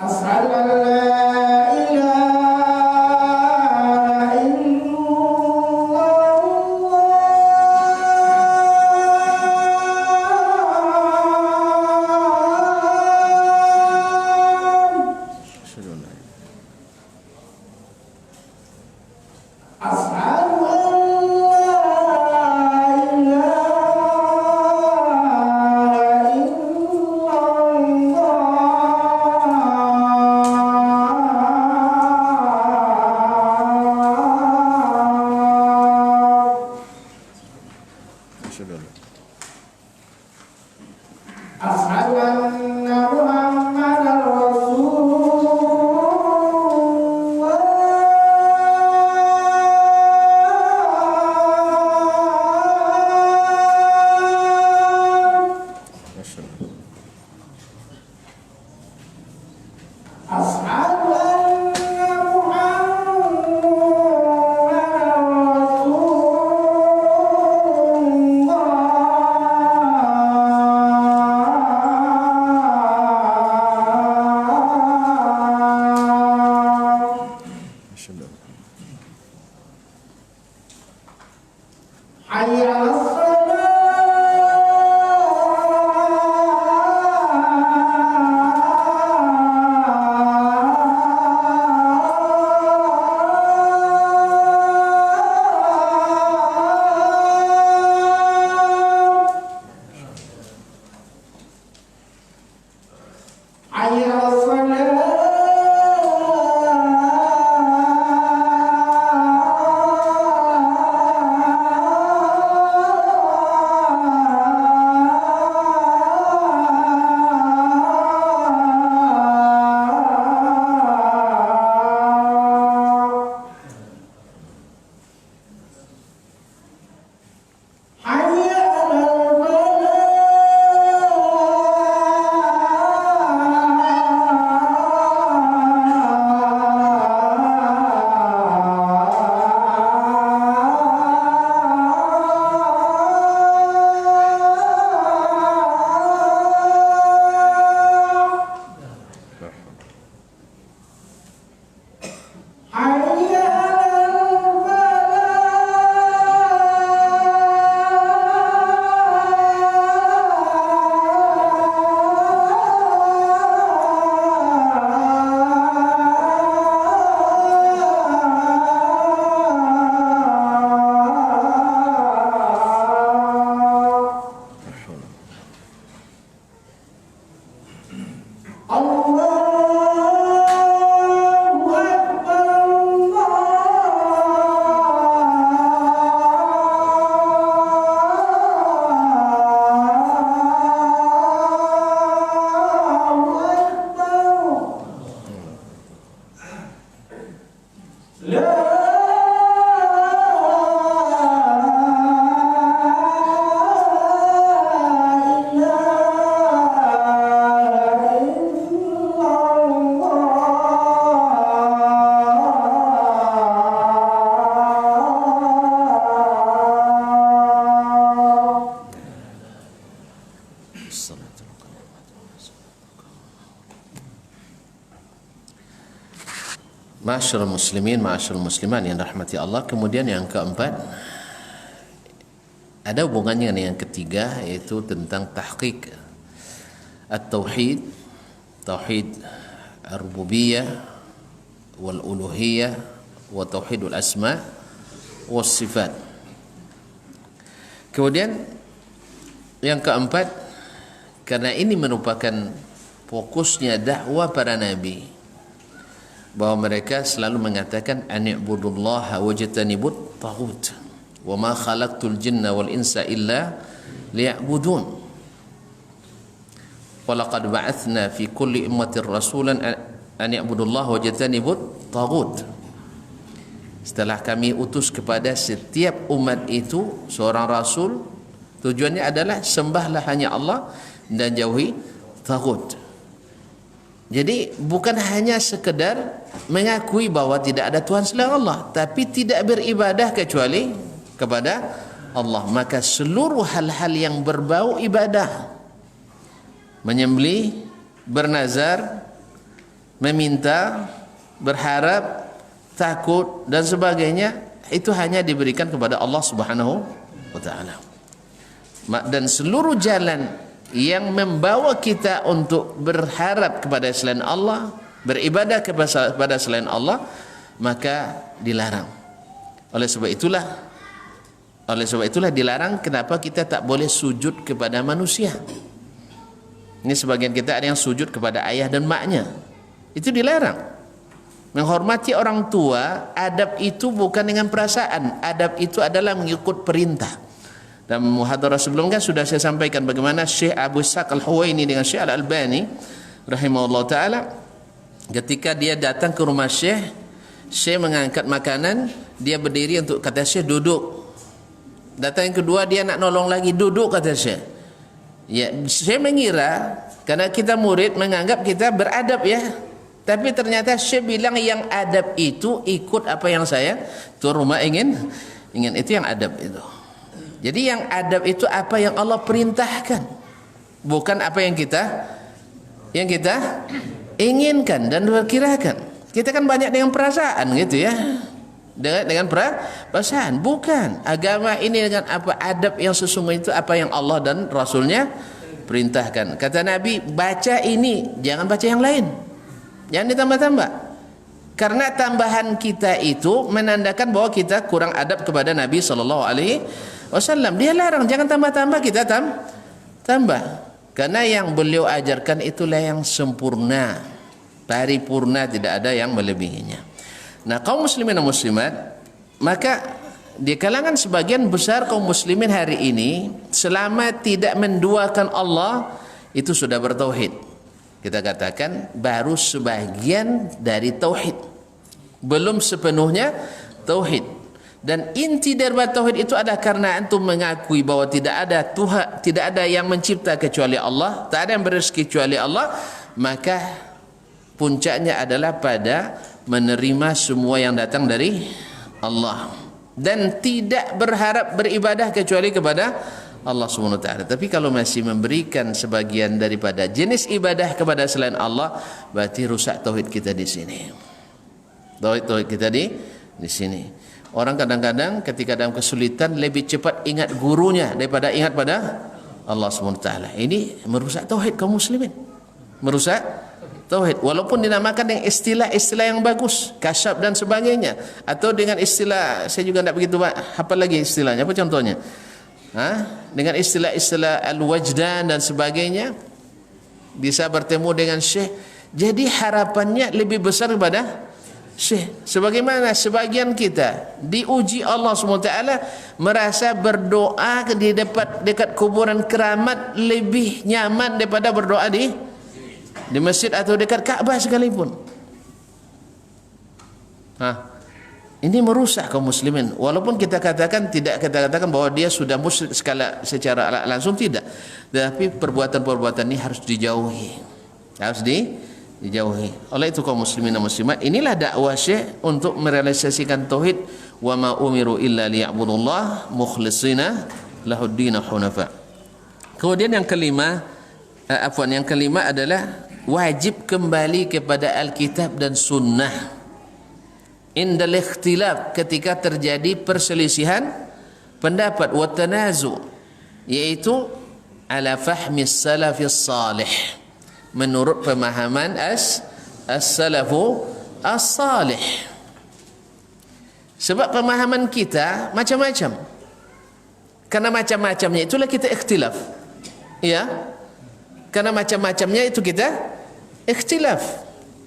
Asyhadu an la ilaha Asyhadu anna Muhammadar Rasulullah. Asyhadu anna Muhammadar Rasulullah. Hayya 'alas Ma'asyiral muslimin, ma'asyiral musliman yang rahmati Allah. Kemudian yang keempat, ada hubungannya dengan yang ketiga, yaitu tentang tahqiq at-tauhid, tauhid ar-rububiyah wal uluhiyah wa tauhidul asma was sifat. Kemudian yang keempat, karena ini merupakan fokusnya dakwah para nabi, bahwa mereka selalu mengatakan ani'budullaha wajtanibut taghut wa ma khalaqtul jinna wal insa illa liya'budun wa laqad ba'athna fi kulli ummatin rasulan ani'budullaha wajtanibut taghut. Setelah kami utus kepada setiap umat itu seorang rasul, tujuannya adalah sembahlah hanya Allah dan jauhi taghut. Jadi bukan hanya sekedar mengakui bahwa tidak ada Tuhan selain Allah, tapi tidak beribadah kecuali kepada Allah. Maka seluruh hal-hal yang berbau ibadah, menyembelih, bernazar, meminta, berharap, takut dan sebagainya, itu hanya diberikan kepada Allah Subhanahu wa taala. Dan seluruh jalan yang membawa kita untuk berharap kepada selain Allah, beribadah kepada selain Allah, maka dilarang. Oleh sebab itulah dilarang. Kenapa kita tak boleh sujud kepada manusia? Ini sebagian kita ada yang sujud kepada ayah dan maknya, itu dilarang. Menghormati orang tua, adab itu bukan dengan perasaan, adab itu adalah mengikut perintah. Dan muhadarah sebelumnya sudah saya sampaikan bagaimana Syekh Abu Ishaq Al-Huwaini dengan Syekh Al-Albani rahimahullah ta'ala, ketika dia datang ke rumah Syekh mengangkat makanan, dia berdiri untuk kata Syekh duduk. Datang yang kedua, dia nak nolong lagi, duduk kata Syekh. Ya, Syekh mengira karena kita murid menganggap kita beradab ya, tapi ternyata Syekh bilang yang adab itu ikut apa yang saya tuan rumah ingin itu yang adab itu. Jadi yang adab itu apa yang Allah perintahkan, bukan apa yang kita inginkan dan perkirakan. Kita kan banyak dengan perasaan gitu ya, dengan perasaan. Bukan agama ini dengan apa adab yang sesungguhnya itu apa yang Allah dan Rasulnya perintahkan. Kata Nabi, baca ini, jangan baca yang lain, jangan ditambah-tambah. Karena tambahan kita itu menandakan bahwa kita kurang adab kepada Nabi SAW. Dia larang, jangan tambah-tambah, kita tambah. Karena yang beliau ajarkan itulah yang sempurna, paripurna, tidak ada yang melebihinya. Nah, kaum muslimin dan muslimat, maka di kalangan sebagian besar kaum muslimin hari ini, selama tidak menduakan Allah, itu sudah bertauhid. Kita katakan baru sebagian dari tauhid, belum sepenuhnya tauhid. Dan inti daripada tauhid itu adalah karena antum mengakui bahwa tidak ada Tuhan, tidak ada yang mencipta kecuali Allah, tak ada yang berezeki kecuali Allah, maka puncaknya adalah pada menerima semua yang datang dari Allah dan tidak berharap beribadah kecuali kepada Allah Subhanahu wa taala. Tapi kalau masih memberikan sebagian daripada jenis ibadah kepada selain Allah, berarti rusak tauhid kita di sini. Tauhid kita di sini. Orang kadang-kadang ketika dalam kesulitan lebih cepat ingat gurunya daripada ingat pada Allah SWT. Ini merusak tauhid kaum muslimin. Merusak tauhid. Walaupun dinamakan dengan istilah-istilah yang bagus, kasyaf dan sebagainya, atau dengan istilah, saya juga tidak begitu hafal lagi istilahnya. Apa contohnya? Dengan istilah-istilah al-wajdan dan sebagainya, bisa bertemu dengan Syekh. Jadi harapannya lebih besar daripada Syekh. Sebagaimana sebagian kita diuji Allah SWT merasa berdoa di dekat kuburan keramat lebih nyaman daripada berdoa di masjid atau dekat Ka'bah sekalipun. Ini merusak kaum muslimin. Walaupun kita katakan bahwa dia sudah musyrik secara langsung, tidak. Tetapi perbuatan-perbuatan ini harus dijauhi. Dijauhi. Oleh itu kaum muslimin dan muslimat, inilah dakwah Syekh untuk merealisasikan tauhid, wa ma umiru illa liya'budullah mukhlishina lahuddin hunafa. Kemudian yang kelima, Yang kelima adalah wajib kembali kepada Alkitab dan Sunnah indal ikhtilaf, ketika terjadi perselisihan pendapat, wa tanazu, yaitu ala fahmi salafis salih, menurut pemahaman as-salafu as-salih. Sebab pemahaman kita macam-macam, karena macam-macamnya itulah kita ikhtilaf, ya, karena macam-macamnya itu kita ikhtilaf,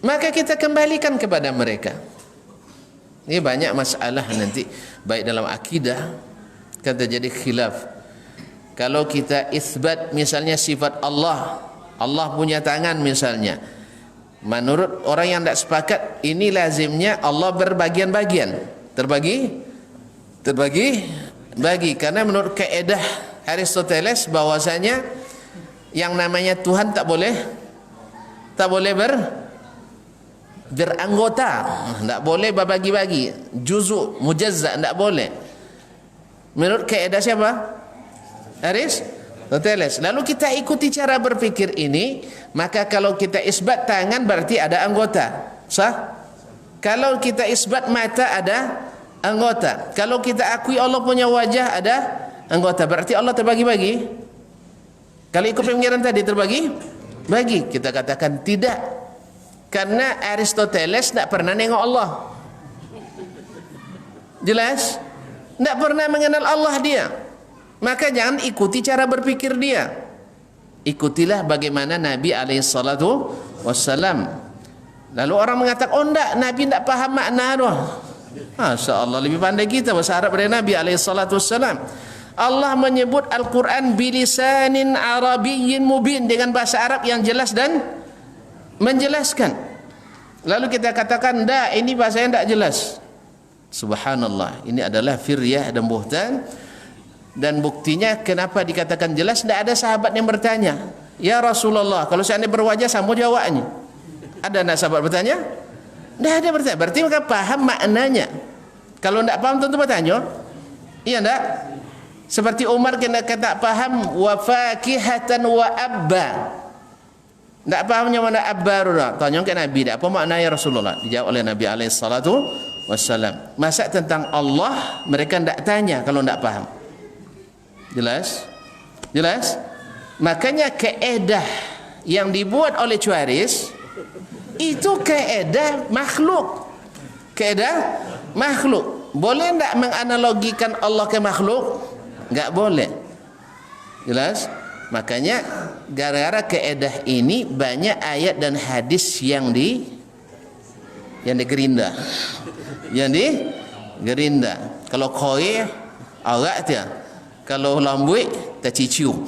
maka kita kembalikan kepada mereka. Ini banyak masalah nanti, baik dalam akidah kan terjadi khilaf. Kalau kita isbat misalnya sifat Allah, Allah punya tangan misalnya, menurut orang yang tidak sepakat, ini lazimnya Allah berbagian-bagian, terbagi, karena menurut kaedah Aristoteles bahwasanya yang namanya Tuhan tak boleh beranggota, tak boleh berbagi-bagi, juzuk, mujazza, tak boleh. Menurut kaedah siapa? Aristoteles. Lalu kita ikuti cara berpikir ini, maka kalau kita isbat tangan berarti ada anggota, sah? Kalau kita isbat mata ada anggota. Kalau kita akui Allah punya wajah ada anggota, berarti Allah terbagi-bagi. Kalau ikut pemikiran tadi terbagi-bagi, kita katakan tidak, karena Aristoteles tidak pernah nengok Allah. Jelas? Tidak pernah mengenal Allah dia. Maka jangan ikuti cara berpikir dia. Ikutilah bagaimana Nabi SAW. Lalu orang mengatakan, oh enggak, Nabi tidak paham makna doh. Masya Allah, lebih pandai kita bahasa Arab dari Nabi SAW. Allah menyebut Al-Quran bilisanin Arabiyyin mubin, dengan bahasa Arab yang jelas dan menjelaskan. Lalu kita katakan, enggak, ini bahasanya tidak jelas. Subhanallah, ini adalah firyah dan buhtan. Dan buktinya kenapa dikatakan jelas, tidak ada sahabat yang bertanya, ya Rasulullah, kalau seandainya berwajah sambut jawabnya. Ada nak sahabat bertanya? Tidak ada bertanya. Berarti mereka paham maknanya. Kalau tidak paham tentu bertanya. Iya tidak? Seperti Umar kena kata paham wa fakihatan wa abba. Tak pahamnya mana abba. Tanya ke Nabi, tak apa maknanya Rasulullah? Dijawab oleh Nabi SAW. Masa tentang Allah mereka tidak tanya kalau tidak paham. Jelas? Jelas? Makanya kaedah yang dibuat oleh Chuaris itu kaedah makhluk. Kaedah makhluk. Boleh tidak menganalogikan Allah ke makhluk? Enggak boleh. Jelas? Makanya gara-gara kaedah ini banyak ayat dan hadis yang digerinda. Yang digerinda. Kalau koi aurat dia. Kalau lambui terciciu.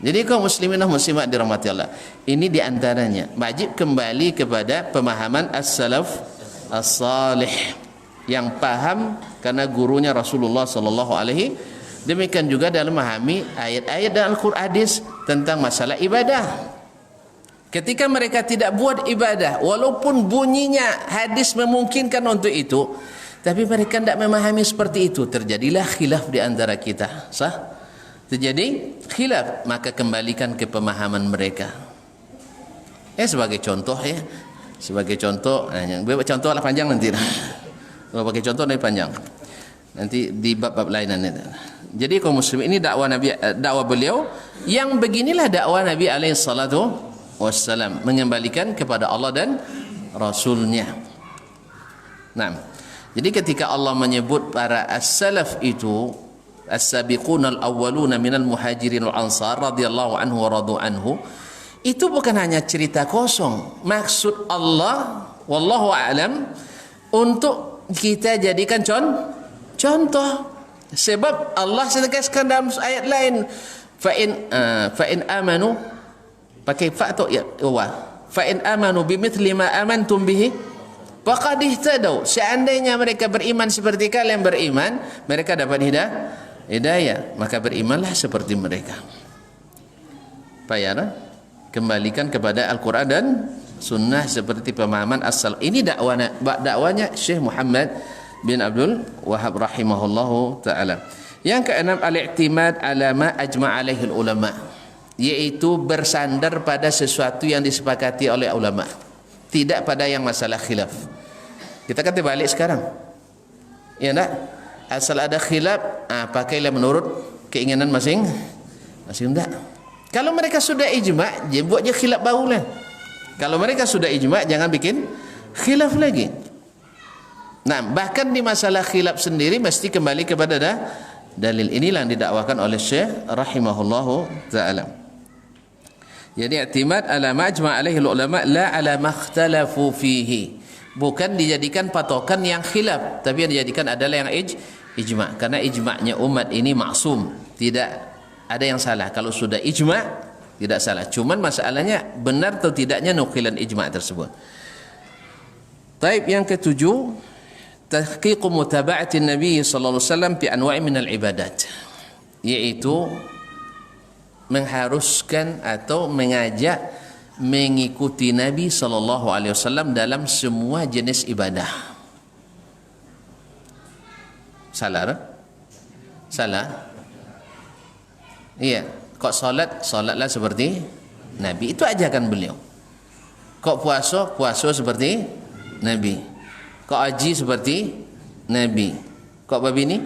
Jadi kaum muslimin dan muslimat dirahmati Allah, ini diantaranya wajib kembali kepada pemahaman as-salaf as-salih yang paham karena gurunya Rasulullah sallallahu alaihi. Demikian juga dalam memahami ayat-ayat dan Al-Quran hadis tentang masalah ibadah. Ketika mereka tidak buat ibadah, walaupun bunyinya hadis memungkinkan untuk itu, tapi mereka tidak memahami seperti itu, terjadilah khilaf di antara kita. Sah? Terjadi khilaf, maka kembalikan ke pemahaman mereka. Sebagai contoh ya, sebagai contoh, contoh lah panjang nanti. Kalau pakai contoh lebih panjang. Nanti di bab-bab lain nanti. Jadi kaum muslim ini dakwah Nabi, dakwah beliau yang beginilah dakwah Nabi alaihi salatu wassalam, mengembalikan kepada Allah dan Rasulnya. Nah, jadi ketika Allah menyebut para as-salaf itu as-sabiquna al-awwaluna minal muhajirin wal ansar radhiyallahu anhu wa radu anhu, itu bukan hanya cerita kosong. Maksud Allah wallahu a'lam untuk kita jadikan contoh. Sebab Allah tegaskan dalam ayat lain, fa in amanu, pakai fa atau ya wa, fa in amanu bimithli ma amantum bihi faqad ihtadaw. Seandainya mereka beriman seperti kalian beriman, mereka dapat hidayah, maka berimanlah seperti mereka. Payana kembalikan kepada Al-Quran dan Sunnah seperti pemahaman as-salaf. Ini dakwanya Syekh Muhammad bin Abdul Wahab rahimahullahu ta'ala. Yang keenam, al-i'timad ala ma ajma' alaihi ulama. yaitu bersandar pada sesuatu yang disepakati oleh ulama, tidak pada yang masalah khilaf. Kita kata balik sekarang, ya enggak? Asal ada khilaf, pakailah menurut keinginan masing-masing. Enggak. Kalau mereka sudah ijma', buat je khilaf barulah. Kalau mereka sudah ijma', jangan bikin khilaf lagi. Nah, bahkan di masalah khilaf sendiri mesti kembali kepada dalil. Inilah yang didakwakan oleh Syekh rahimahullahu taala. Jadi i'timad ala majma' alaihi ulama la ala makhtalafu fihi. Bukan dijadikan patokan yang khilaf, tapi yang dijadikan adalah yang ijma'. Karena ijma'nya umat ini maksum, tidak ada yang salah. Kalau sudah ijma' tidak salah. Cuman masalahnya benar atau tidaknya nukilan ijma' tersebut. Taib yang ketujuh, tahqiq mutaba'ati Nabi sallallahu alaihi wasallam fi anwa' min al-ibadat, yaitu mengharuskan atau mengajak mengikuti Nabi sallallahu alaihi wasallam dalam semua jenis ibadah. Salah? Salah? Iya, kok solatlah seperti Nabi, itu ajakan beliau. Kok puasa seperti Nabi. Kok haji seperti Nabi. Kok babi ni?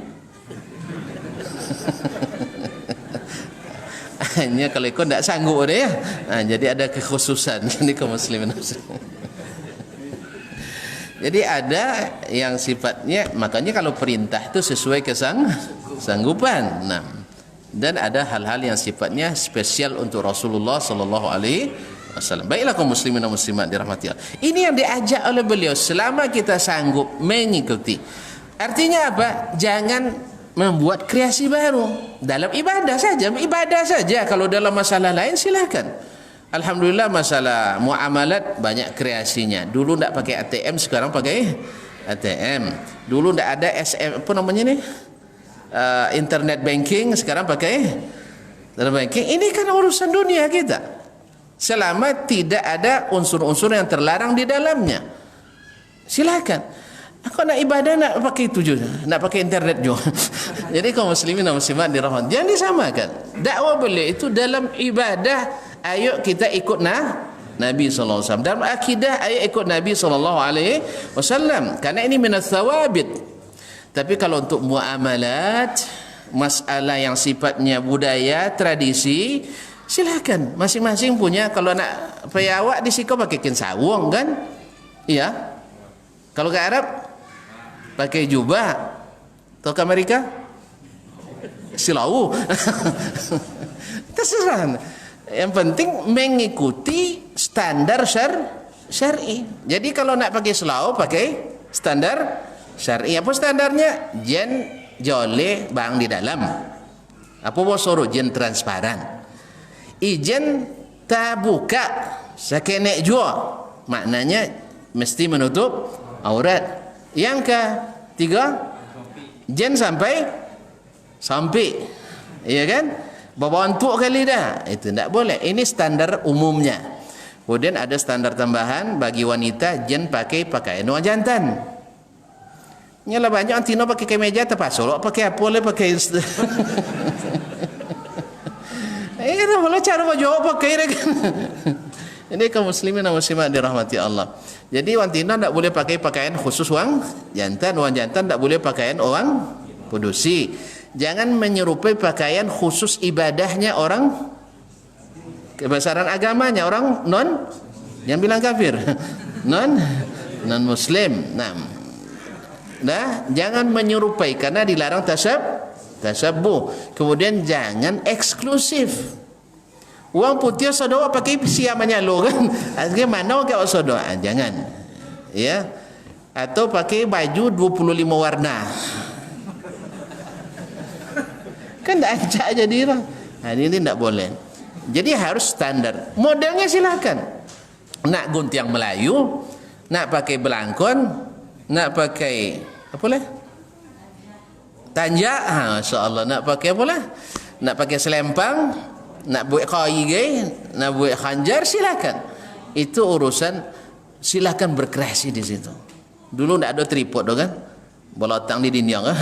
Hanya kalau ikut tak sanggup dia ya. Jadi ada kekhususan ini kaum muslimin. Jadi ada yang sifatnya, makanya kalau perintah itu sesuai kesanggupan. Nah, dan ada hal-hal yang sifatnya spesial untuk Rasulullah sallallahu alaihi wasallam. Baiklah kaum muslimin dan muslimat dirahmati Allah. Ini yang diajak oleh beliau selama kita sanggup mengikuti. Artinya apa? Jangan membuat kreasi baru dalam ibadah saja. Ibadah saja. Kalau dalam masalah lain silakan. Alhamdulillah masalah muamalat banyak kreasinya. Dulu tak pakai ATM, sekarang pakai ATM. Dulu tak ada SM, apa namanya ni? Internet banking, sekarang pakai internet banking. Ini kan urusan dunia kita, selama tidak ada unsur-unsur yang terlarang di dalamnya, silakan. Aku nak ibadah nak pakai itu juga, nak pakai internet juga. Jadi kaum muslimin dan muslimat dirahmati, jangan disamakan. Dakwah beliau itu dalam ibadah, ayo kita ikut Nabi sallallahu alaihi wasallam. Dalam akidah, ayo ikut Nabi sallallahu alaihi wasallam, karena ini minas thawabit. Tapi kalau untuk muamalat, masalah yang sifatnya budaya, tradisi, silakan. Masing-masing punya. Kalau nak payah awak di Siko pakai kain sawung kan? Iya. Kalau ke Arab pakai jubah. Atau ke Amerika silau. Terserah. Yang penting mengikuti standar syar'i. Jadi kalau nak pakai silau, pakai standar syar'i. Apa standarnya? Jen jole bang di dalam. Apa bosoro? Jen transparan. Ijen tak buka sakenek jua. Maknanya mesti menutup aurat. Yang ketiga, jen sampai. Iya kan? Bawa untuk kali dah. Itu tak boleh. Ini standar umumnya. Kemudian ada standar tambahan bagi wanita, jen pakai pakaian orang jantan. Nyalah banyak antino pakai kemeja terpasok, pakai apa le pakai. Kita boleh cara jawab pakai kan. Ini kaum muslimin dan muslimat dirahmati Allah. Jadi wantina tak boleh pakai pakaian khusus orang jantan tak boleh pakaian orang pedusi. Jangan menyerupai pakaian khusus ibadahnya orang kebesaran agamanya orang non, yang bilang kafir. non muslim. Nah, jangan menyerupai karena dilarang tasabbuh. Kemudian jangan eksklusif. Orang putih sodoa pakai siamanya lo kan. Bagaimana ke sodoa? Jangan. Ya. Atau pakai baju 25 warna. Kan tak ajak jadi orang. Ini tidak boleh. Jadi harus standar. Modelnya silakan. Nak guntiang Melayu, nak pakai belangkon, nak pakai apa lah? Tanjak, masya-Allah. Nak pakai apa lah? Nak pakai selempang, nak buat kai, nak buat khanjar, silakan. Itu urusan, silakan berkreasi di situ. Dulu tak ada tripod tu kan? bola otak di dunia kan.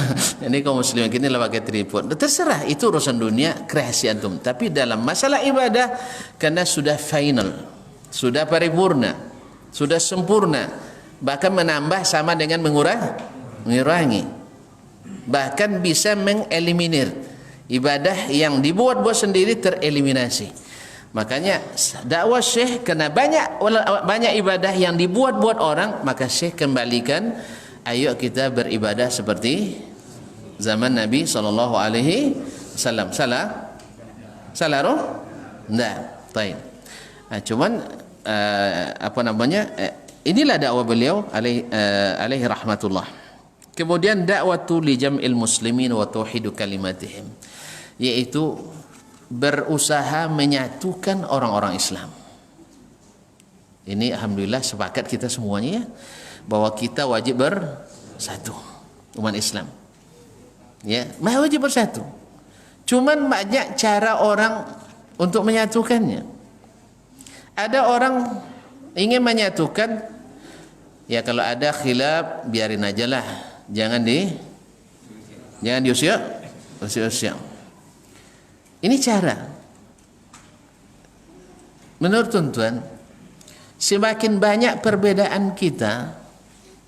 Ini kaum muslimin kini lah pakai tripod. Terserah, itu urusan dunia, kreasi antum. Tapi dalam masalah ibadah, karena sudah final, sudah paripurna, sudah sempurna, bahkan menambah sama dengan mengurangi, bahkan bisa mengeliminir ibadah yang dibuat-buat sendiri tereliminasi. Makanya dakwah Syekh, karena banyak ibadah yang dibuat-buat orang, maka Syekh kembalikan, ayo kita beribadah seperti zaman Nabi SAW. Salah roh? Enggak. Baik. Cuman inilah dakwah beliau alaihi rahmatullah. Kemudian dakwatu li jam'il muslimin wa tauhidu kalimatihim, yaitu berusaha menyatukan orang-orang Islam. Ini alhamdulillah sepakat kita semuanya ya, bahwa kita wajib bersatu, umat Islam. Ya, wajib bersatu. Cuman banyak cara orang untuk menyatukannya. Ada orang ingin menyatukan, ya kalau ada khilaf biarin aja lah, jangan diusir. Ini cara. Menurut tuan-tuan, semakin banyak perbedaan kita,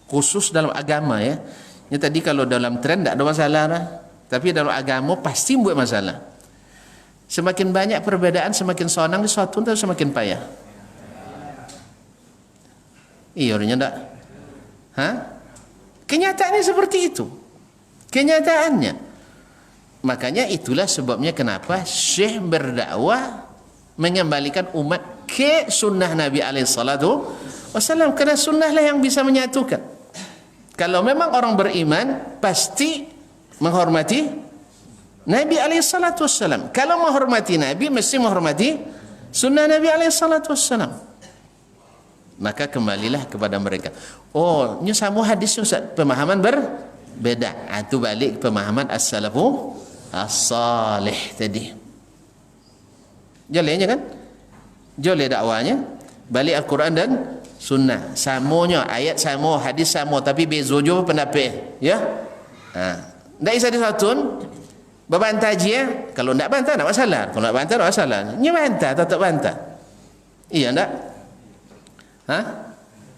khusus dalam agama ya. Ini tadi kalau dalam tren tidak ada masalah lah, tapi dalam agama pasti buat masalah. Semakin banyak perbedaan, semakin sonang di suatu dan semakin payah. Iya orangnya enggak? Kenyataannya seperti itu. Kenyataannya. Makanya itulah sebabnya kenapa Syekh berdakwah mengembalikan umat ke sunnah Nabi SAW, karena sunnah lah yang bisa menyatukan. Kalau memang orang beriman pasti menghormati Nabi SAW. Kalau menghormati Nabi mesti menghormati sunnah Nabi SAW. Maka kembalilah kepada mereka. Oh, ini sama hadis Ustaz, pemahaman berbeda. Itu balik pemahaman as-salafu as-salih tadi. Jolenya kan? Joleh dakwanya balik Al-Quran dan sunnah. Samonya ayat sama, hadis sama, tapi beza jo pendapat, ya. Ndak isa disatun. Berbantah je, kalau ndak bantah tak masalah. Kalau nak bantah tak masalah. Nya bantah atau tak bantah? Iya ndak?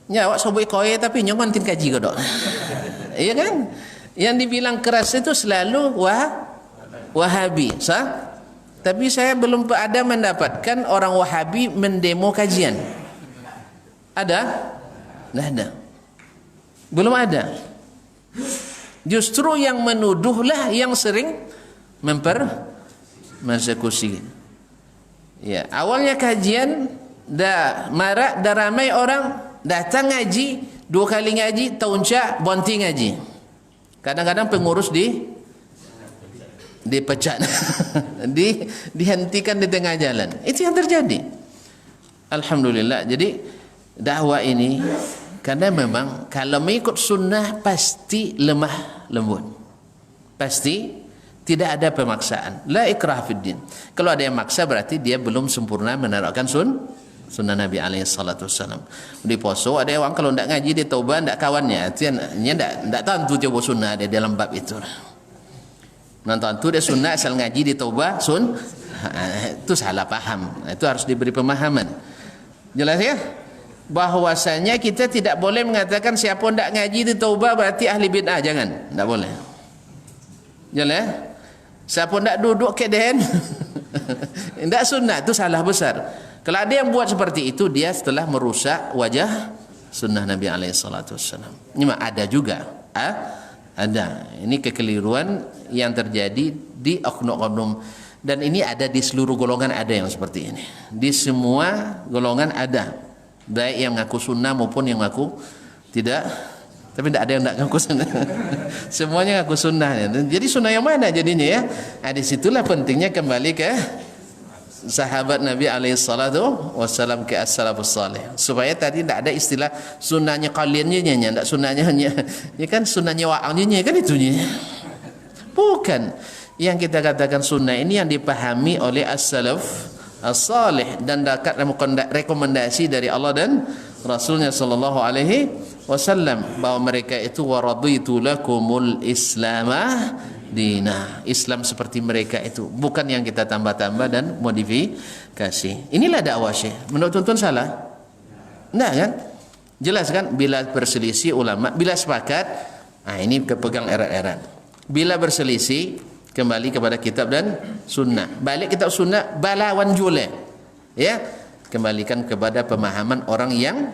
Nya awak soboi koye tapi nya mantin kaji ke dok. Iya kan? Yang dibilang keras itu selalu Wahabi, sah? Tapi saya belum ada mendapatkan orang Wahabi mendemo kajian. Ada? Tidak ada. Belum ada. Justru yang menuduhlah yang sering mempersekusi. Ya, awalnya kajian dah marak, dah ramai orang datang ngaji, 2 kali ngaji, taunca bonti ngaji. Kadang-kadang pengurus dipecat, dihentikan di tengah jalan. Itu yang terjadi. Alhamdulillah. Jadi dakwah ini, karena memang kalau mengikut sunnah pasti lemah lembut, pasti tidak ada pemaksaan. La ikrah fid din. Kalau ada yang maksa berarti dia belum sempurna menerapkan sunnah Nabi SAW. Di poso ada orang kalau tidak ngaji dia taubat, tidak kawannya, itu yang tidak tahu tu coba sunnah dia dalam bab itu. Nonton tu dia sunnah asal ngaji di taubat itu salah paham. Itu harus diberi pemahaman. Jelas ya? Bahwasanya kita tidak boleh mengatakan siapa tidak ngaji di taubat berarti ahli bid'ah, jangan. Tidak boleh. Jelas? Siapa tidak duduk ke den tidak sunnah, itu salah besar. Kalau ada yang buat seperti itu, dia setelah merusak wajah sunnah Nabi SAW. Ini mah ada juga. Ada. Ini kekeliruan yang terjadi di oknum-oknum, dan ini ada di seluruh golongan, ada yang seperti ini. Di semua golongan ada, baik yang ngaku sunnah maupun yang ngaku tidak. Tapi tidak ada yang tidak ngaku sunnah. Semuanya ngaku sunnah. Jadi sunnah yang mana jadinya ya? Di situlah pentingnya kembali ke sahabat Nabi SAW, ke as-salafus salih, supaya tadi tidak ada istilah sunnahnya kaliannya, tidak sunnahnya hanya ya kan, sunnahnya wa'alnya kan itunya. Bukan. Yang kita katakan sunnah ini yang dipahami oleh as-salaf as-salih dan dapat rekomendasi dari Allah dan Rasulnya sallallahu alaihi wasallam, bahwa mereka itu waraditu lakumul islamah dina, Islam seperti mereka itu, bukan yang kita tambah-tambah dan modifikasi. Inilah dakwah Syekh. Menurut tuan salah? Enggak kan? Jelas kan? Bila berselisih ulama, bila sepakat, ini kepegang erat-erat. Bila berselisih, kembali kepada kitab dan sunnah. Balik kitab sunnah, balawan jule. Ya, kembalikan kepada pemahaman orang yang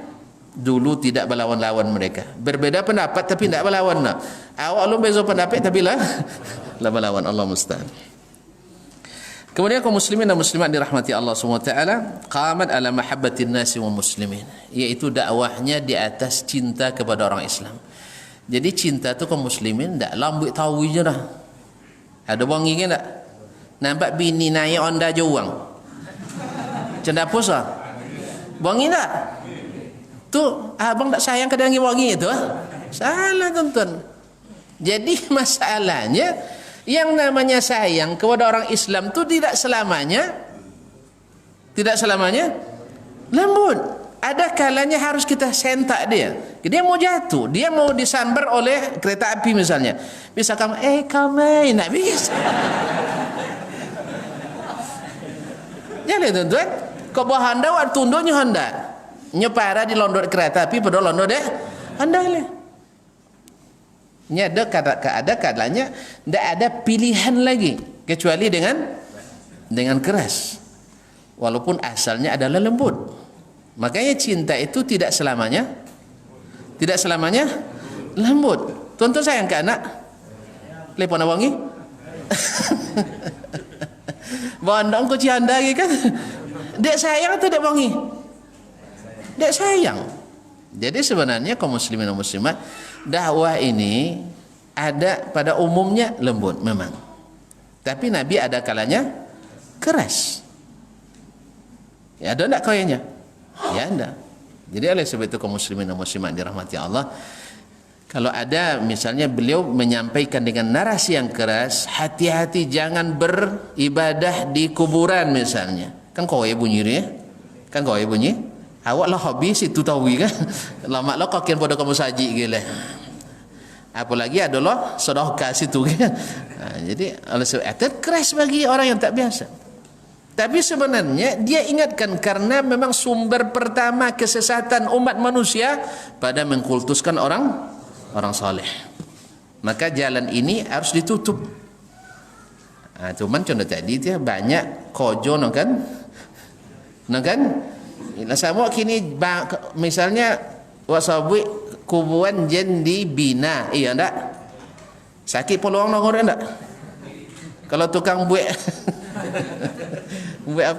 dulu tidak berlawan-lawan mereka. Berbeda pendapat tapi tidak berlawan. Awak lu beza pendapat tapi lah berlawan. Allah musta'an. Kemudian kaum muslimin dan muslimat dirahmati Allah SWT, qamat ala mahabbatin nasi wa muslimin, yaitu dakwahnya di atas cinta kepada orang Islam. Jadi cinta tu kaum muslimin tak lambut tahu je dah. Ada wangi ke tak? Nampak bini naik onda juang. Cendapus lah. Wangi tak? Tu abang tak sayang kadang wangi itu. Salah tuan-tuan. Jadi masalahnya, yang namanya sayang kepada orang Islam tu tidak selamanya lembut. Ada kalanya harus kita sentak dia. Dia mau jatuh, dia mau disambar oleh kereta api misalnya. Bisa kamu kamu nak bisa. Jadi tuan-tuan, kau bawa Honda waktu tunduknya Honda. Nyepara di londot kereta api pada londot deh Honda le. Ini ada kalanya tidak ada pilihan lagi kecuali dengan keras, walaupun asalnya adalah lembut. Makanya cinta itu tidak selamanya lembut. Tuan-tuan sayang ke anak lepon wangi bandang kuci anda kan, dek sayang atau dek wangi? Dek sayang. Jadi sebenarnya kaum muslimin dan muslimat, dakwah ini ada pada umumnya lembut memang, tapi Nabi ada kalanya keras. Ya ada tak kayaknya? Ya ada. Jadi oleh sebab itu kaum muslimin dan muslimat dirahmati Allah, kalau ada misalnya beliau menyampaikan dengan narasi yang keras, hati-hati jangan beribadah di kuburan misalnya. Kan kau bunyi ya? Kan kau bunyi? Awak lah hobi situ tahu kan? Lama lah kau kian pada kamu saji gila. Apalagi adalah sedekah situ kan. Jadi oleh sebab itu keras bagi orang yang tak biasa. Tapi sebenarnya dia ingatkan karena memang sumber pertama kesesatan umat manusia pada mengkultuskan orang saleh. Maka jalan ini harus ditutup. Cuman contoh tadi dia banyak kojo kan? Sama kini misalnya wasabi kuburan jen dibina, iya ndak? Sakit peluang nongor ndak? Kalau tukang buat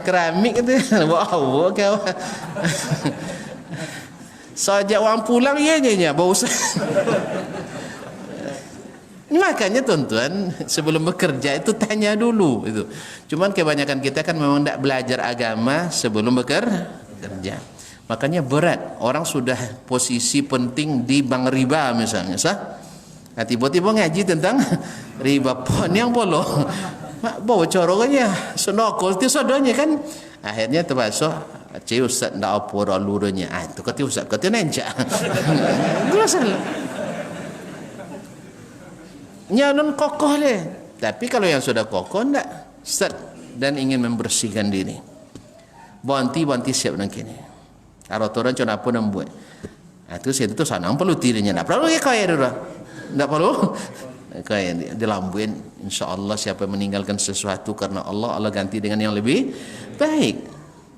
keramik itu, wow, kau. Sejak orang pulang nya bau. Makanya tuan-tuan sebelum bekerja itu tanya dulu itu. Cuman kebanyakan kita kan memang tidak belajar agama sebelum bekerja. Makanya berat. Orang sudah posisi penting di bank riba misalnya, tiba-tiba ngaji tentang riba pon yang polo. Mak bawa corongnya, senokol ti sodonya kan. Akhirnya terpaksa cik ustaz ndak apa dah lurunya. Itu kata ustaz kata nenca. Itu salah. Nyanon kokoh le. Tapi kalau yang sudah kokoh ndak set dan ingin membersihkan diri. Banti siap nak kini. Aratoran cuma apa nak buat. Itu saya tu sana perlu tirinya. Tak perlu ke kaya dulu. Tak perlu. Kaya dilambuin. InsyaAllah siapa meninggalkan sesuatu karena Allah ganti dengan yang lebih baik.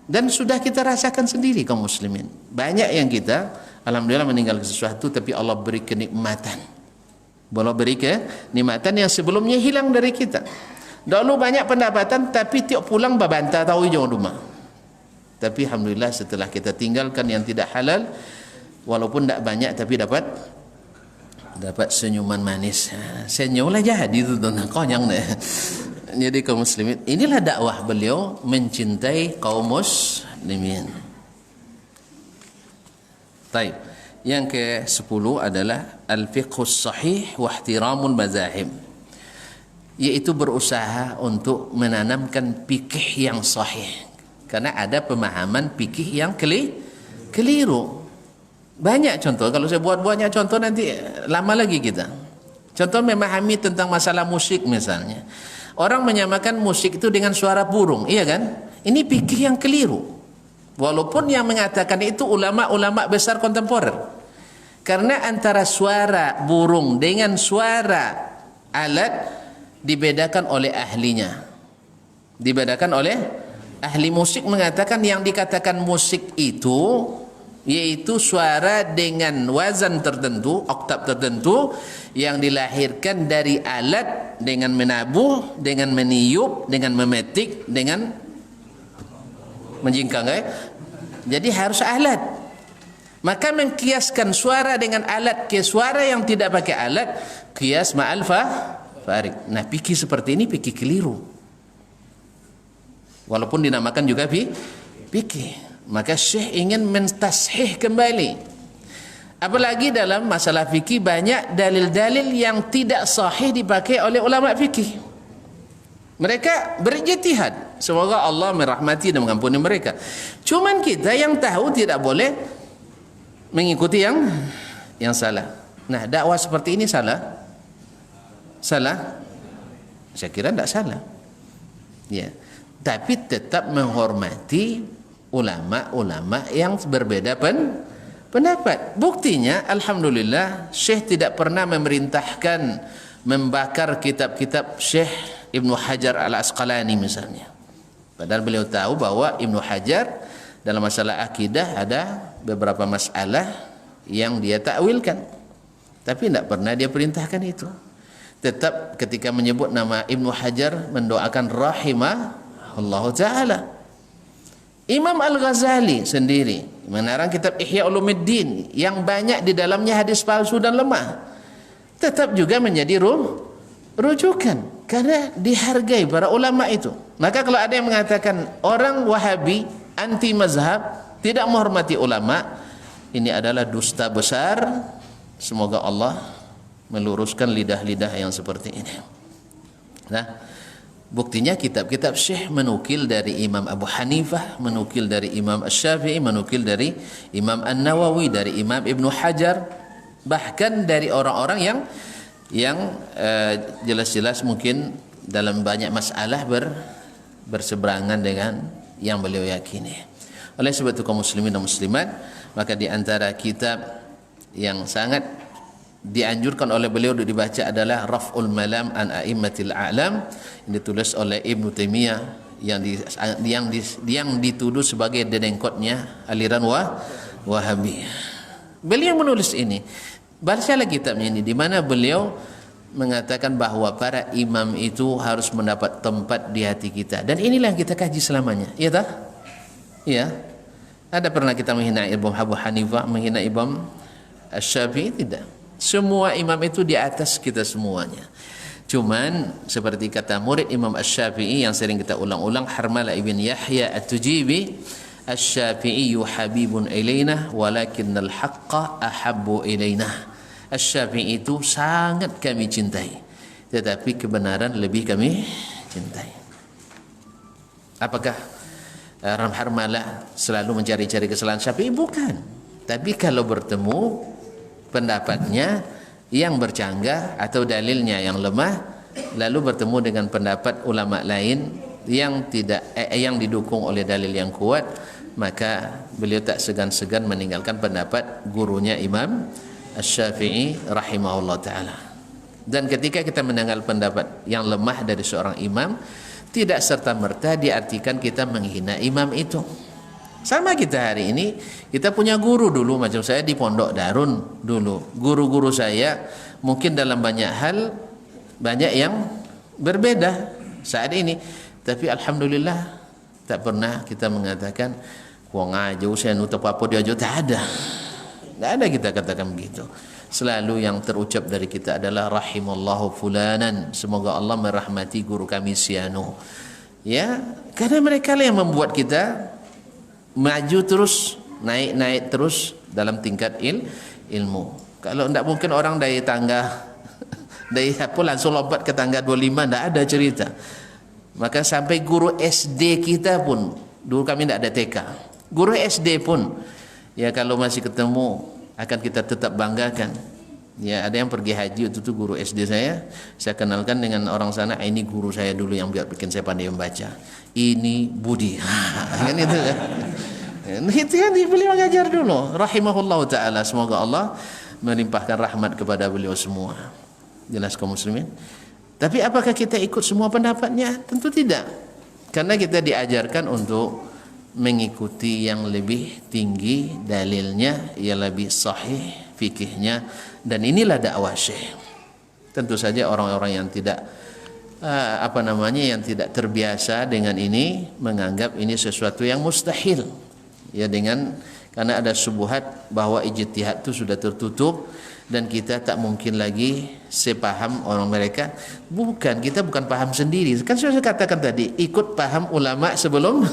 Dan sudah kita rasakan sendiri kaum muslimin. Banyak yang kita alhamdulillah meninggalkan sesuatu tapi Allah beri kenikmatan. Allah beri kenikmatan yang sebelumnya hilang dari kita. Dulu banyak pendapatan tapi tiap pulang berbantah tahu jangan rumah. Tapi alhamdulillah setelah kita tinggalkan yang tidak halal, walaupun tidak banyak tapi dapat senyuman manis. Senyumlah jadi itu tuan konyang deh. Jadi kaum muslimin, inilah dakwah beliau mencintai kaum muslimin. Baik. Yang ke-10 adalah al-fiqhus sahih wa ihtiramul mazahib. Yaitu berusaha untuk menanamkan fikih yang sahih. Karena ada pemahaman fikih yang keliru. Banyak contoh. Kalau saya buat banyak contoh nanti lama lagi kita. Contoh memahami tentang masalah musik misalnya. Orang menyamakan musik itu dengan suara burung, iya kan? Ini fikih yang keliru. Walaupun yang mengatakan itu ulama-ulama besar kontemporer. Karena antara suara burung dengan suara alat dibedakan oleh ahlinya. Dibedakan oleh ahli musik mengatakan yang dikatakan musik itu yaitu suara dengan wazan tertentu, oktav tertentu yang dilahirkan dari alat dengan menabuh, dengan meniup, dengan memetik, dengan menjingkang. Jadi harus alat. Maka mengkiaskan suara dengan alat ke suara yang tidak pakai alat, kias ma'al farik. Nah, fikih seperti ini fikih keliru. Walaupun dinamakan juga fikih. Maka Syekh ingin mentashih kembali. Apalagi dalam masalah fikih banyak dalil-dalil yang tidak sahih dipakai oleh ulama fikih. Mereka berijtihad. Semoga Allah merahmati dan mengampuni mereka. Cuman kita yang tahu tidak boleh mengikuti yang salah. Nah, dakwah seperti ini salah? Salah? Saya kira tidak salah. Ya. Tapi tetap menghormati ulama-ulama yang berbeda pendapat. Buktinya alhamdulillah Syekh tidak pernah memerintahkan membakar kitab-kitab Syekh Ibnu Hajar Al-Asqalani misalnya. Padahal beliau tahu bahwa Ibnu Hajar dalam masalah akidah ada beberapa masalah yang dia takwilkan. Tapi tidak pernah dia perintahkan itu. Tetap ketika menyebut nama Ibnu Hajar mendoakan rahimahullah ta'ala. Imam Al-Ghazali sendiri mengarang kitab Ihya Ulumuddin yang banyak di dalamnya hadis palsu dan lemah, tetap juga menjadi rujukan karena dihargai para ulama itu. Maka kalau ada yang mengatakan orang Wahabi anti mazhab, tidak menghormati ulama, ini adalah dusta besar. Semoga Allah meluruskan lidah-lidah yang seperti ini. Nah, buktinya kitab-kitab Syekh menukil dari Imam Abu Hanifah, menukil dari Imam Asy-Syafi'i, menukil dari Imam An-Nawawi, dari Imam Ibnu Hajar, bahkan dari orang-orang yang jelas-jelas mungkin dalam banyak masalah berseberangan dengan yang beliau yakini. Oleh sebab itu kaum muslimin dan muslimat, maka di antara kitab yang sangat dianjurkan oleh beliau untuk dibaca adalah Raf'ul Malam an A'immatil A'lam yang ditulis oleh Ibnu Taimiyah yang dituduh sebagai dedengkotnya aliran Wahabi. Beliau menulis ini. Bacalah kitabnya ini di mana beliau mengatakan bahawa para imam itu harus mendapat tempat di hati kita, dan inilah yang kita kaji selamanya. Iya tak? Iya. Ada pernah kita menghina Imam Abu Hanifah, menghina Imam Asy-Syafi'i? Tidak. Semua imam itu di atas kita semuanya. Cuman seperti kata murid Imam Asy-Syafi'i yang sering kita ulang-ulang, Harmalah ibn Yahya At-Tujibi, Asy-Syafi'i habibun ilaina walakinnal haqqa ahabbu ilaina. Asy-Syafi'i itu sangat kami cintai, tetapi kebenaran lebih kami cintai. Apakah Harmalah selalu mencari-cari kesalahan Syafi'i? Bukan. Tapi kalau bertemu pendapatnya yang bercanggah atau dalilnya yang lemah, lalu bertemu dengan pendapat ulama lain yang yang didukung oleh dalil yang kuat, maka beliau tak segan-segan meninggalkan pendapat gurunya Imam Asy-Syafi'i rahimahullah ta'ala. Dan ketika kita mendengar pendapat yang lemah dari seorang imam, tidak serta-merta diartikan kita menghina imam itu. Sama kita hari ini, kita punya guru dulu, macam saya di Pondok Darun dulu. Guru-guru saya mungkin dalam banyak hal banyak yang berbeda saat ini, tapi alhamdulillah tak pernah kita mengatakan wong aja saya nutup apa dia aja, tak ada. Tak ada kita katakan begitu. Selalu yang terucap dari kita adalah rahimallahu fulanan, semoga Allah merahmati guru kami sianu. Ya, karena mereka lah yang membuat kita maju terus, naik terus dalam tingkat ilmu. Kalau tidak mungkin orang dari tangga dari apa langsung lompat ke tangga 25, tidak ada cerita. Maka sampai guru SD kita pun, dulu kami tidak ada TK, guru SD pun ya kalau masih ketemu akan kita tetap banggakan. Ya, ada yang pergi haji itu tuh guru SD saya kenalkan dengan orang sana, ini guru saya dulu yang bikin saya pandai membaca. Ini Budi. Kan itu kan. Itu yang beliau mengajar dulu. Rahimahullah taala, semoga Allah melimpahkan rahmat kepada beliau semua. Jelas kaum muslimin. Tapi apakah kita ikut semua pendapatnya? Tentu tidak. Karena kita diajarkan untuk mengikuti yang lebih tinggi dalilnya, yang lebih sahih fikihnya, dan inilah dakwah Syekh. Tentu saja orang-orang yang tidak yang tidak terbiasa dengan ini menganggap ini sesuatu yang mustahil. Ya, karena ada syubhat bahwa ijtihad itu sudah tertutup dan kita tak mungkin lagi sepaham orang mereka. Bukan, kita bukan paham sendiri. Kan sudah saya katakan tadi, ikut paham ulama sebelum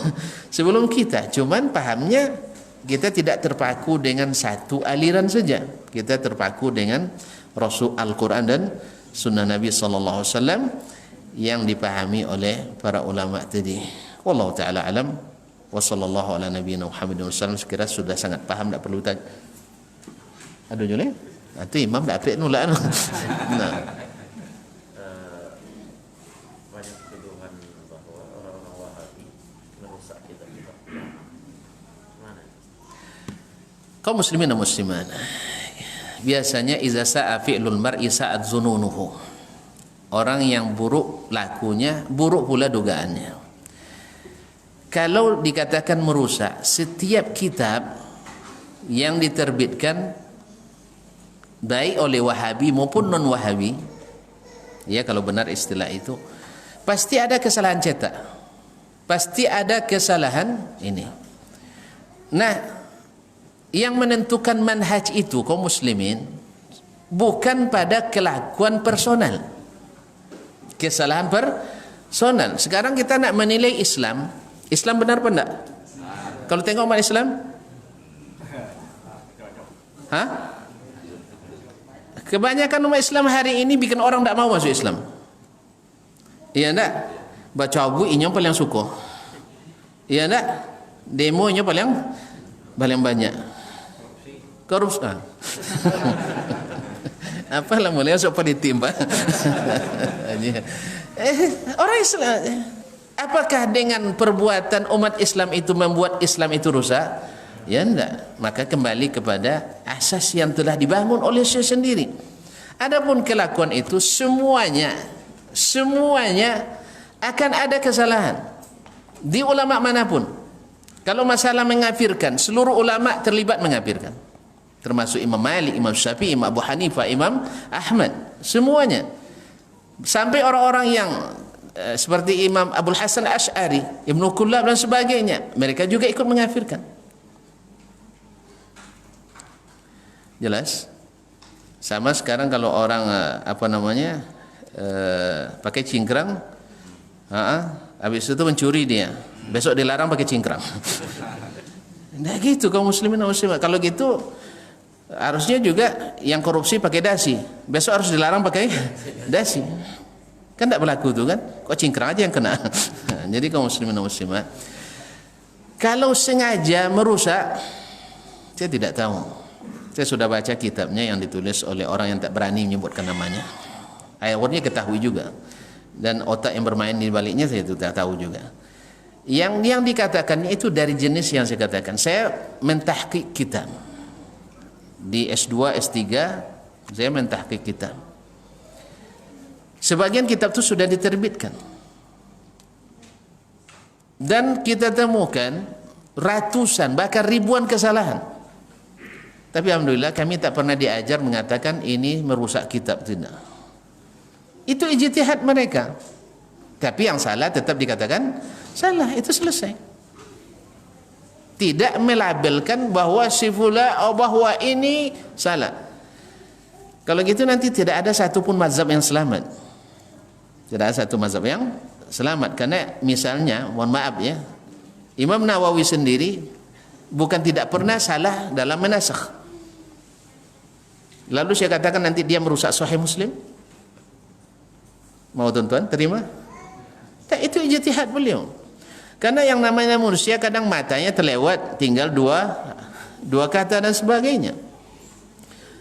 kita. Cuman pahamnya kita tidak terpaku dengan satu aliran saja. Kita terpaku dengan Rasul Al-Quran dan Sunnah Nabi sallallahu alaihi wasallam yang dipahami oleh para ulama tadi. Wallahu taala alam. Wa sallallahu ala nabiyina Muhammadin wasallam. Sekira sudah sangat paham, tak perlu tanya. Aduh jule. Itu imam tak apik nolak. Nah. Banyak tuduhan bahwa orang-orang Wahabi merusak kitab-kitab. Mana? Kaum muslimin dan muslimat, biasanya iza sa'a fi'lul mar'i sa'at zununuhu. Orang yang buruk lakunya, buruk pula dugaannya. Kalau dikatakan merusak, setiap kitab yang diterbitkan baik oleh Wahabi maupun non-Wahabi, ya kalau benar istilah itu, pasti ada kesalahan cetak, pasti ada kesalahan ini. Nah, yang menentukan manhaj itu kaum muslimin bukan pada kelakuan personal, kesalahan personal. Sekarang kita nak menilai Islam benar apa enggak? Kalau tengok umat Islam, kebanyakan umat Islam hari ini bikin orang tak mau masuk Islam. Iya enggak? Baca buku inya paling suka. Iya enggak? Demo inya paling banyak. Korupsi. Apalah mulai masuk politik, Pak. Orang Islam, apakah dengan perbuatan umat Islam itu membuat Islam itu rusak? Ya enggak. Maka kembali kepada asas yang telah dibangun oleh Syekh sendiri. Adapun kelakuan itu semuanya akan ada kesalahan di ulama manapun. Kalau masalah mengafirkan, seluruh ulama terlibat mengafirkan, termasuk Imam Malik, Imam Syafi'i, Imam Abu Hanifah, Imam Ahmad, semuanya. Sampai orang-orang yang seperti Imam Abul Hasan Asy'ari, Ibnu Kullab dan sebagainya, mereka juga ikut mengafirkan. Jelas? Sama sekarang kalau orang pakai cingkrang, habis itu mencuri dia, besok dilarang pakai cingkrang. Nah gitu kaum muslimin dan muslimat. Kalau gitu harusnya juga yang korupsi pakai dasi, besok harus dilarang pakai dasi. Kan tak berlaku tu kan? Kok cingkrang aja yang kena. Jadi kaum muslimin dan muslimat, kalau sengaja merusak, saya tidak tahu. Saya sudah baca kitabnya yang ditulis oleh orang yang tak berani menyebutkan namanya. Ayatnya ketahui juga. Dan otak yang bermain di baliknya saya tidak tahu juga. Yang dikatakannya itu dari jenis yang saya katakan. Saya mentahqiq kitab. Di S2, S3 saya mentahqiq kitab. Sebagian kitab itu sudah diterbitkan. Dan kita temukan ratusan bahkan ribuan kesalahan. Tapi alhamdulillah kami tak pernah diajar mengatakan ini merusak kitab, tidak. Itu ijtihad mereka. Tapi yang salah tetap dikatakan salah, itu selesai. Tidak melabelkan bahwa bahwa ini salah. Kalau gitu nanti tidak ada satupun mazhab yang selamat. Tidak ada satu mazhab yang selamat. Karena misalnya, mohon maaf ya, Imam Nawawi sendiri bukan tidak pernah salah dalam menasakh. Lalu saya katakan nanti dia merusak Sahih Muslim. Mau tuan-tuan terima? Tak, itu ijtihad beliau. Karena yang namanya manusia kadang matanya terlewat, tinggal dua kata dan sebagainya.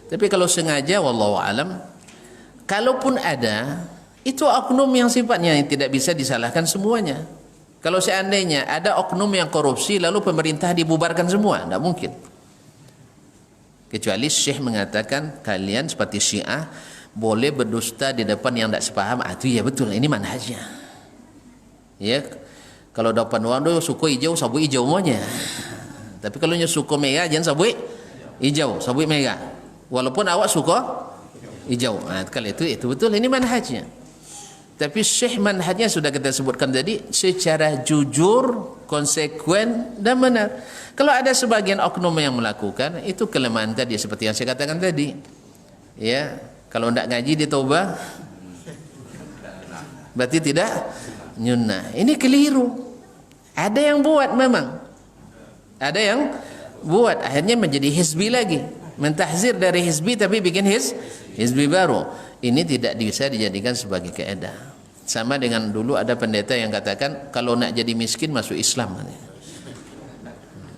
Tapi kalau sengaja, wallahu alam, kalaupun ada, itu oknum yang sifatnya yang tidak bisa disalahkan semuanya. Kalau seandainya ada oknum yang korupsi lalu pemerintah dibubarkan semua, tidak mungkin. Kecuali Syekh mengatakan kalian seperti Syiah boleh berdusta di depan yang tidak sepaham, itu ya betul, ini manhajnya. Ya, kalau depan orang tu suku hijau, sabuk hijau semuanya. Tapi kalau suku merah jangan sabuk hijau, sabuk merah. Walaupun awak suka hijau. Kalau itu betul, ini manhajnya. Tapi Syekh manhajnya sudah kita sebutkan tadi secara jujur, konsekuen dan benar. Kalau ada sebagian oknum yang melakukan, itu kelemahan tadi seperti yang saya katakan tadi. Ya, kalau tidak ngaji ditaubat berarti tidak nyunnah. Ini keliru. Ada yang buat memang. Ada yang buat akhirnya menjadi hizbi lagi. Mentahzir dari hizbi tapi bikin hizbi baru. Ini tidak bisa dijadikan sebagai kaidah. Sama dengan dulu ada pendeta yang katakan kalau nak jadi miskin masuk Islam.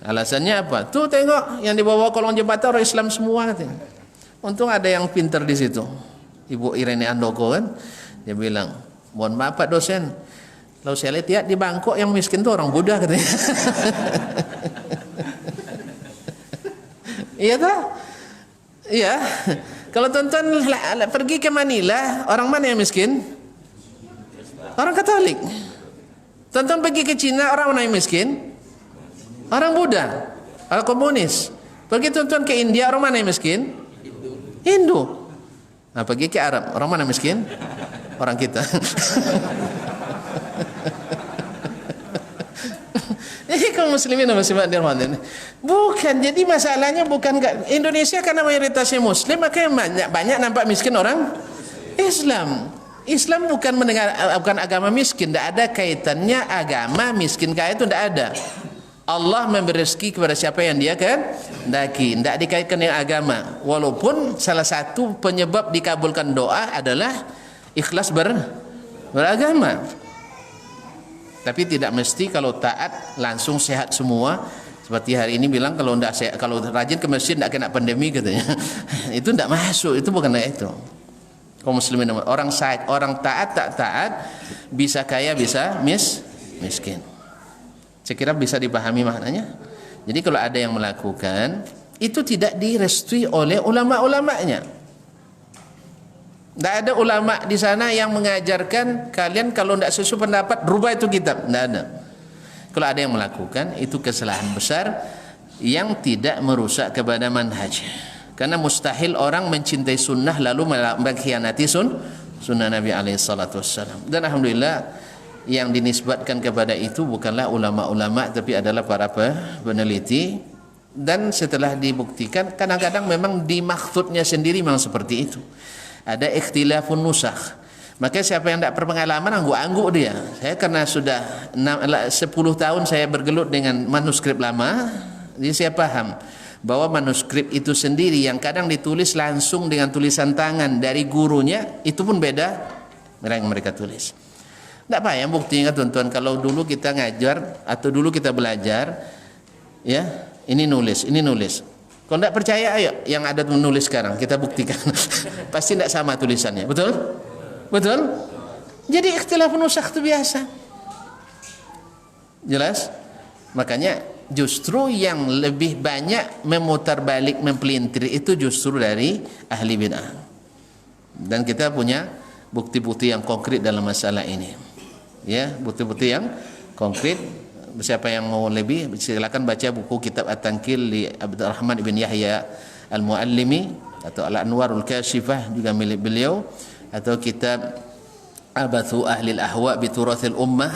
Alasannya apa? Tuh tengok yang di bawah kolong jembatan orang Islam semua katanya. Untung ada yang pintar di situ. Ibu Irene Andoko kan, dia bilang, mohon maaf Pak dosen, kalau saya lihat di Bangkok yang miskin tuh orang Buddha katanya. Iya tak? Iya. Kalau tuan-tuan pergi ke Manila, orang mana yang miskin? Orang Katolik. Tuan-tuan pergi ke Cina, orang mana yang miskin? Orang Buddha, orang komunis. Pergi tuan-tuan ke India, orang mana yang miskin? Hindu. Nah, pergi ke Arab, orang mana miskin? Orang kita. Ini kaum muslimin dan muslimat dirahmati. Bukan, jadi masalahnya bukan Indonesia karena mayoritasnya muslim, makanya banyak nampak miskin orang Islam. Islam bukan agama miskin, tidak ada kaitannya agama miskin kaya itu tidak ada. Allah memberi rezeki kepada siapa yang dia kehendaki, tidak dikaitkan dengan agama. Walaupun salah satu penyebab dikabulkan doa adalah ikhlas beragama. Tapi tidak mesti kalau taat langsung sehat semua. Seperti hari ini bilang kalau tidak sehat, kalau rajin ke masjid tidak kena pandemi katanya. Itu tidak masuk, itu bukan itu. Kaum muslimin, orang taat tak taat, bisa kaya bisa miskin. Saya kira bisa dipahami maknanya. Jadi kalau ada yang melakukan itu tidak direstui oleh ulama-ulamanya. Tidak ada ulama di sana yang mengajarkan kalian kalau tidak sesuai pendapat rubah itu kitab. Tidak ada. Kalau ada yang melakukan itu kesalahan besar yang tidak merusak kepada manhaj. Karena mustahil orang mencintai sunnah lalu mengkhianati sunnah Nabi SAW. Dan alhamdulillah yang dinisbatkan kepada itu bukanlah ulama-ulama tapi adalah para peneliti. Dan setelah dibuktikan kadang-kadang memang di maksudnya sendiri memang seperti itu. Ada ikhtilafun nusakh. Maka siapa yang tidak berpengalaman angguk-angguk dia. Saya karena sudah 10 tahun saya bergelut dengan manuskrip lama, jadi saya paham bahwa manuskrip itu sendiri yang kadang ditulis langsung dengan tulisan tangan dari gurunya, itu pun beda yang mereka tulis. Tidak payah buktinya tuan-tuan, kalau dulu kita ngajar atau dulu kita belajar, ya ini nulis. Kalau tidak percaya, ayo yang ada menulis sekarang kita buktikan. Pasti tidak sama tulisannya, betul? Betul? Jadi ikhtilafun nusakh itu biasa. Jelas? Makanya justru yang lebih banyak memutar balik, mempelintir itu justru dari ahli bid'ah. Dan kita punya bukti-bukti yang konkret dalam masalah ini. Ya, bukti-bukti yang konkret. Siapa yang mau lebih silakan baca buku kitab At-Tankil li Abdurrahman ibn Yahya Al-Muallimi atau Al-Anwarul Kashifah juga milik beliau, atau kitab Abathu Ahlil Ahwa bi Turathil Ummah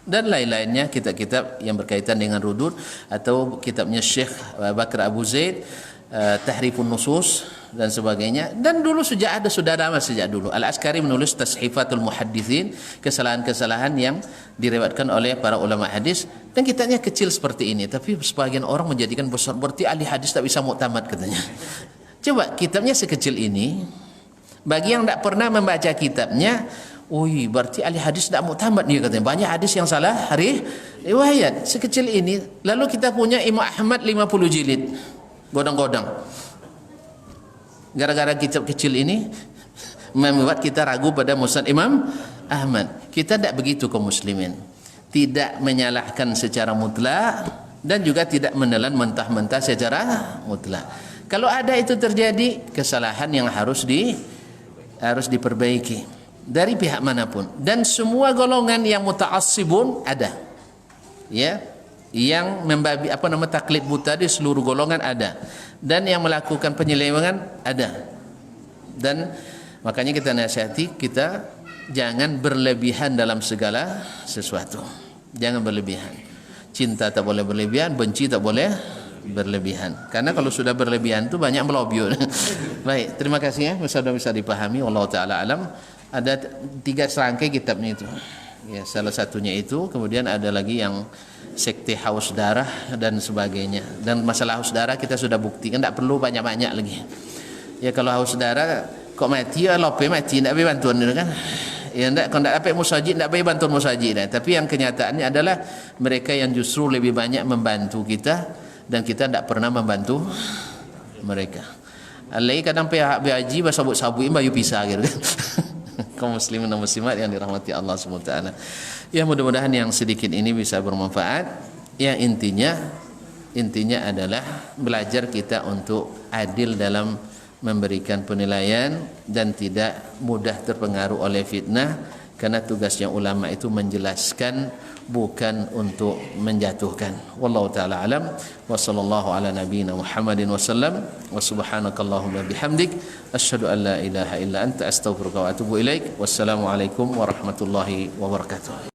dan lain-lainnya, kitab-kitab yang berkaitan dengan rudud, atau kitabnya Syekh Bakr Abu Zaid Tahrifun Nusus dan sebagainya. Dan dulu sudah ada sejak dulu Al-Askari menulis Tashifatul Muhaddithin, kesalahan-kesalahan yang diriwayatkan oleh para ulama hadis, dan kitabnya kecil seperti ini tapi sebagian orang menjadikan besar, berarti ahli hadis tak bisa muktamad katanya. Coba kitabnya sekecil ini, bagi yang tidak pernah membaca kitabnya, berarti ahli hadis tidak muktamad nih katanya. Banyak hadis yang salah riwayat sekecil ini. Lalu kita punya Imam Ahmad 50 jilid, godang-godang. Gara-gara kitab kecil ini membuat kita ragu pada musnad Imam Ahmad. Kita tidak begitu kaum muslimin. Tidak menyalahkan secara mutlak dan juga tidak menelan mentah-mentah secara mutlak. Kalau ada itu terjadi, kesalahan yang harus diperbaiki dari pihak manapun. Dan semua golongan yang muta'assibun ada. Ya, yang membabi taklid buta di seluruh golongan ada. Dan yang melakukan penyelewengan ada. Dan makanya kita nasihati, kita jangan berlebihan dalam segala sesuatu. Jangan berlebihan. Cinta tak boleh berlebihan, benci tak boleh berlebihan. Karena kalau sudah berlebihan itu banyak melobio. Baik, terima kasih ya. Bisa dipahami. Wallahu taala alam. Ada 3 serangkai kitabnya itu. Ya, salah satunya itu, kemudian ada lagi yang sekte haus darah dan sebagainya. Dan masalah haus darah kita sudah buktikan, tidak perlu banyak-banyak lagi. Ya, kalau haus darah kok mati ya lope mati, tidak boleh bantuan itu kan. Ya, tidak, kalau tidak dapat musajid, tidak boleh bantuan musajid. Tapi yang kenyataannya adalah mereka yang justru lebih banyak membantu kita dan kita tidak pernah membantu mereka. Alai kadang pihak haji sabut-sabutin bayu pisah gitu kan. Kaum muslimin dan muslimat yang dirahmati Allah SWT. Ya, mudah-mudahan yang sedikit ini bisa bermanfaat. Yang intinya adalah belajar kita untuk adil dalam memberikan penilaian dan tidak mudah terpengaruh oleh fitnah, karena tugasnya ulama itu menjelaskan, bukan untuk menjatuhkan. Wallahu taala alam wa sallallahu ala nabiyyina Muhammadin wasallam wa subhanakallahumma bihamdik asyhadu an la ilaha illa anta astaghfiruka wa atubu ilaik. Wassalamu alaikum warahmatullahi wabarakatuh.